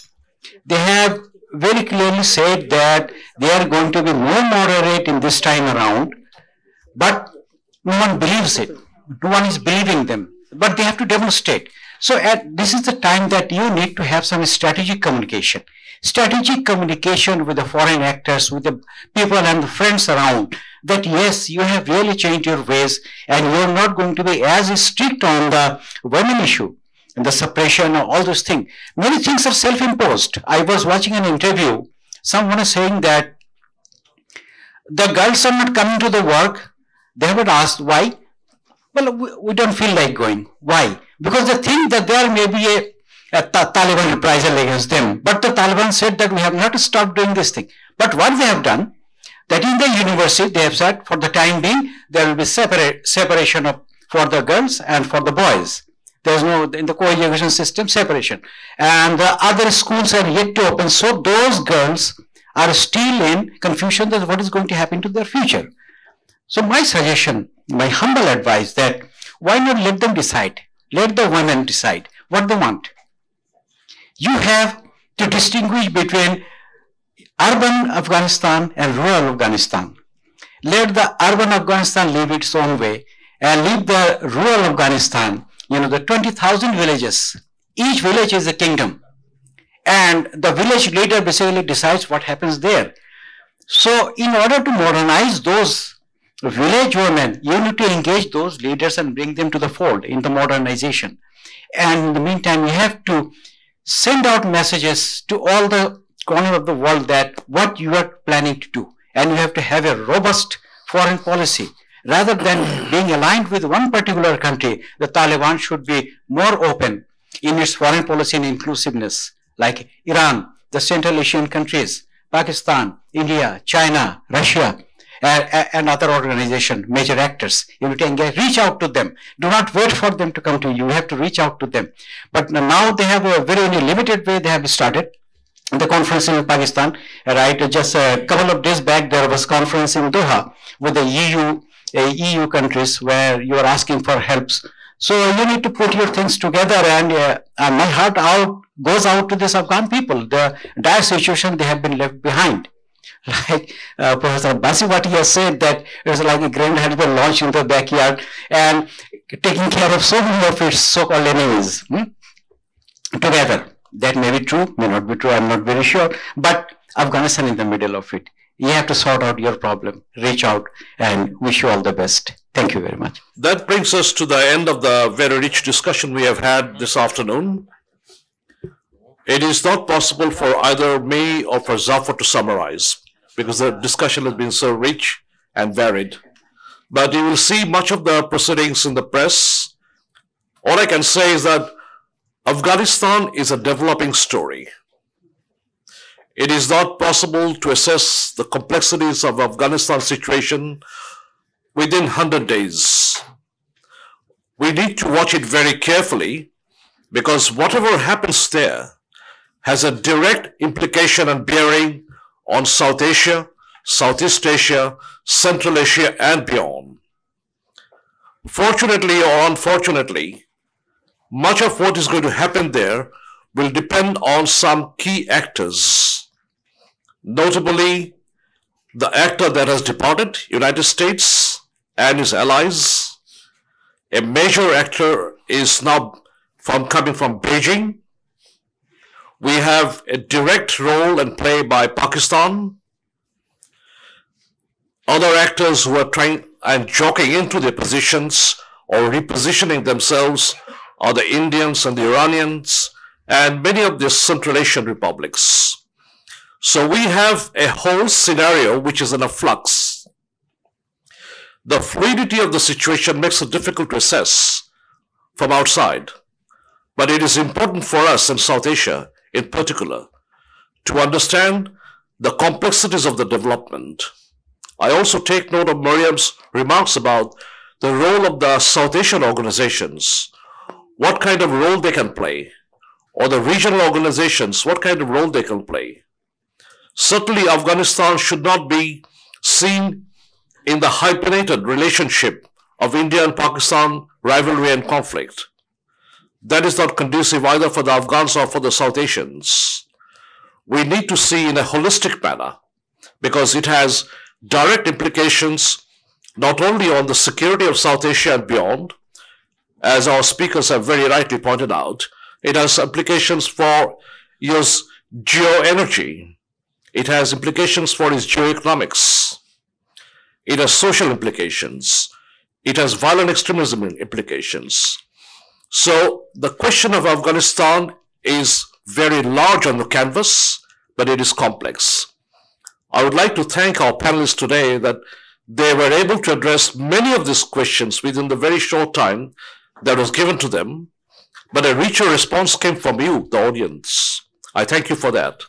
they have very clearly said that they are going to be more moderate in this time around, but no one believes it. No one is believing them, but they have to demonstrate. So this is the time that you need to have some strategic communication. Strategic communication with the foreign actors, with the people and the friends around, that yes, you have really changed your ways and you are not going to be as strict on the women issue and the suppression of all those things. Many things are self-imposed. I was watching an interview. Someone is saying that the girls are not coming to the work. They were asked why. Well, we don't feel like going. Why? Because they think that there may be a Taliban reprisal against them. But the Taliban said that we have not stopped doing this thing. But what they have done, that in the university they have said for the time being there will be separation for the girls and for the boys. There is no, in the co-education system, separation. And the other schools are yet to open. So those girls are still in confusion that what is going to happen to their future. So my suggestion, my humble advice, that why not let them decide? Let the women decide what they want. You have to distinguish between urban Afghanistan and rural Afghanistan. Let the urban Afghanistan live its own way and leave the rural Afghanistan, you know, the 20,000 villages. Each village is a kingdom. And the village leader basically decides what happens there. So in order to modernize those village women, you need to engage those leaders and bring them to the fold in the modernization. And in the meantime, you have to send out messages to all the corners of the world that what you are planning to do. And you have to have a robust foreign policy. Rather than being aligned with one particular country, the Taliban should be more open in its foreign policy and inclusiveness, like Iran, the Central Asian countries, Pakistan, India, China, Russia, and other organizations, major actors. You need to engage, reach out to them. Do not wait for them to come to you. You have to reach out to them. But now they have a very limited way they have started. The conference in Pakistan, right? Just a couple of days back, there was conference in Doha with the EU countries where you are asking for helps. So you need to put your things together, and my heart goes out to these Afghan people. The dire situation they have been left behind. Like Professor Abbasi, what he has said, that it was like a grand husband launched in the backyard and taking care of so many of its so-called enemies together. That may be true, may not be true, I'm not very sure, but Afghanistan in the middle of it. You have to sort out your problem, reach out, and wish you all the best. Thank you very much. That brings us to the end of the very rich discussion we have had this afternoon. It is not possible for either me or for Zafar to summarize, because the discussion has been so rich and varied. But you will see much of the proceedings in the press. All I can say is that Afghanistan is a developing story. It is not possible to assess the complexities of Afghanistan's situation within 100 days. We need to watch it very carefully, because whatever happens there has a direct implication and bearing on South Asia, Southeast Asia, Central Asia, and beyond. Fortunately or unfortunately, much of what is going to happen there will depend on some key actors, notably the actor that has departed, United States and his allies. A major actor is now coming from Beijing. We have a direct role and play by Pakistan. Other actors who are trying and jockeying into their positions or repositioning themselves are the Indians and the Iranians and many of the Central Asian republics. So we have a whole scenario which is in a flux. The fluidity of the situation makes it difficult to assess from outside, but it is important for us in South Asia in particular to understand the complexities of the development. I also take note of Mariam's remarks about the role of the South Asian organizations, what kind of role they can play, or the regional organizations, what kind of role they can play. Certainly, Afghanistan should not be seen in the hyphenated relationship of India and Pakistan rivalry and conflict. That is not conducive either for the Afghans or for the South Asians. We need to see in a holistic manner because it has direct implications not only on the security of South Asia and beyond, as our speakers have very rightly pointed out, it has implications for its geoenergy. It has implications for its geoeconomics. It has social implications. It has violent extremism implications. So the question of Afghanistan is very large on the canvas, but it is complex. I would like to thank our panelists today that they were able to address many of these questions within the very short time that was given to them, but a richer response came from you, the audience. I thank you for that.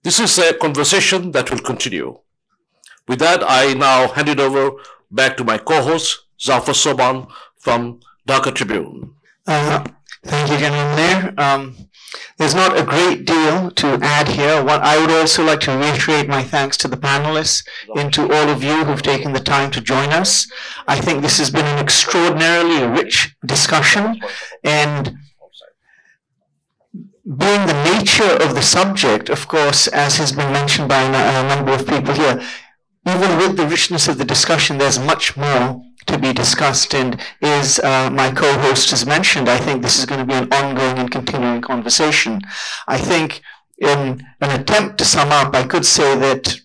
This is a conversation that will continue. With that, I now hand it over back to my co-host, Zafar Soban from Dhaka Tribune. Thank you, General Mayor. There's not a great deal to add here. I would also like to reiterate my thanks to the panelists and to all of you who've taken the time to join us. I think this has been an extraordinarily rich discussion, and being the nature of the subject, of course, as has been mentioned by a number of people here, even with the richness of the discussion, there's much more to be discussed, and as my co-host has mentioned, I think this is going to be an ongoing and continuing conversation. I think in an attempt to sum up, I could say that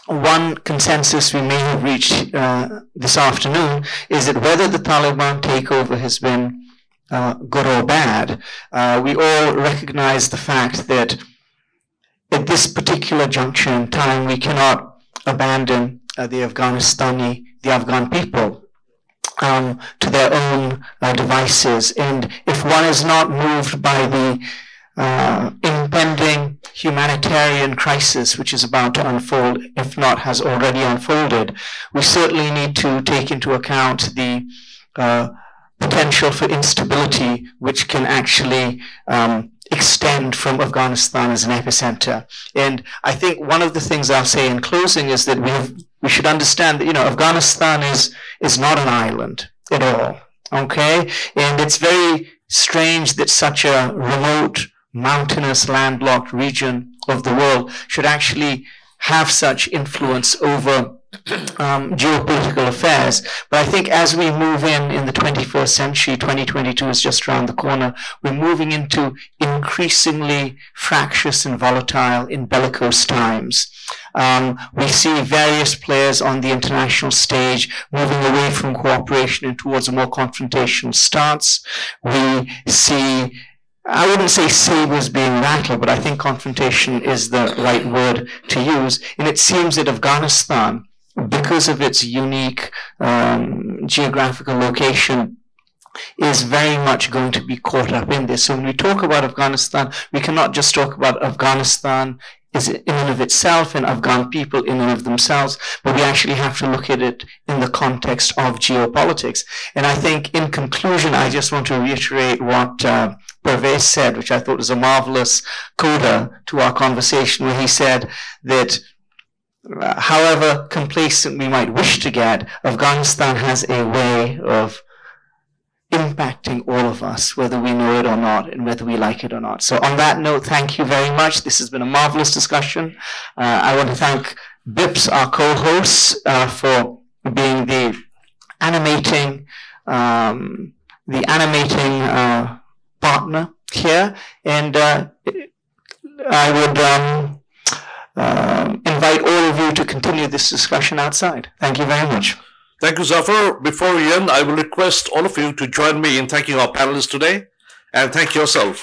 one consensus we may have reached this afternoon is that whether the Taliban takeover has been good or bad, we all recognize the fact that at this particular juncture in time, we cannot abandon the Afghan people to their own devices. And if one is not moved by the impending humanitarian crisis which is about to unfold, if not has already unfolded, we certainly need to take into account the potential for instability which can actually extend from Afghanistan as an epicenter. And I think one of the things I'll say in closing is that we should understand that, Afghanistan is not an island at all, okay? And it's very strange that such a remote, mountainous, landlocked region of the world should actually have such influence over geopolitical affairs. But I think as we move in the 21st century, 2022 is just around the corner, we're moving into increasingly fractious and volatile in bellicose times. We see various players on the international stage moving away from cooperation and towards a more confrontational stance. We see, I wouldn't say sabers being rattled, but I think confrontation is the right word to use. And it seems that Afghanistan, because of its unique geographical location, is very much going to be caught up in this. So when we talk about Afghanistan, we cannot just talk about Afghanistan in and of itself and Afghan people in and of themselves, but we actually have to look at it in the context of geopolitics. And I think in conclusion, I just want to reiterate what Pervez said, which I thought was a marvelous coda to our conversation, where he said that however complacent we might wish to get, Afghanistan has a way of impacting all of us, whether we know it or not, and whether we like it or not. So on that note, thank you very much. This has been a marvelous discussion. I want to thank BIPS, our co-hosts, for being the animating partner here, and I would invite all of you to continue this discussion outside. Thank you very much. Thank you, Zafar. Before we end, I will request all of you to join me in thanking our panelists today, and thank yourself.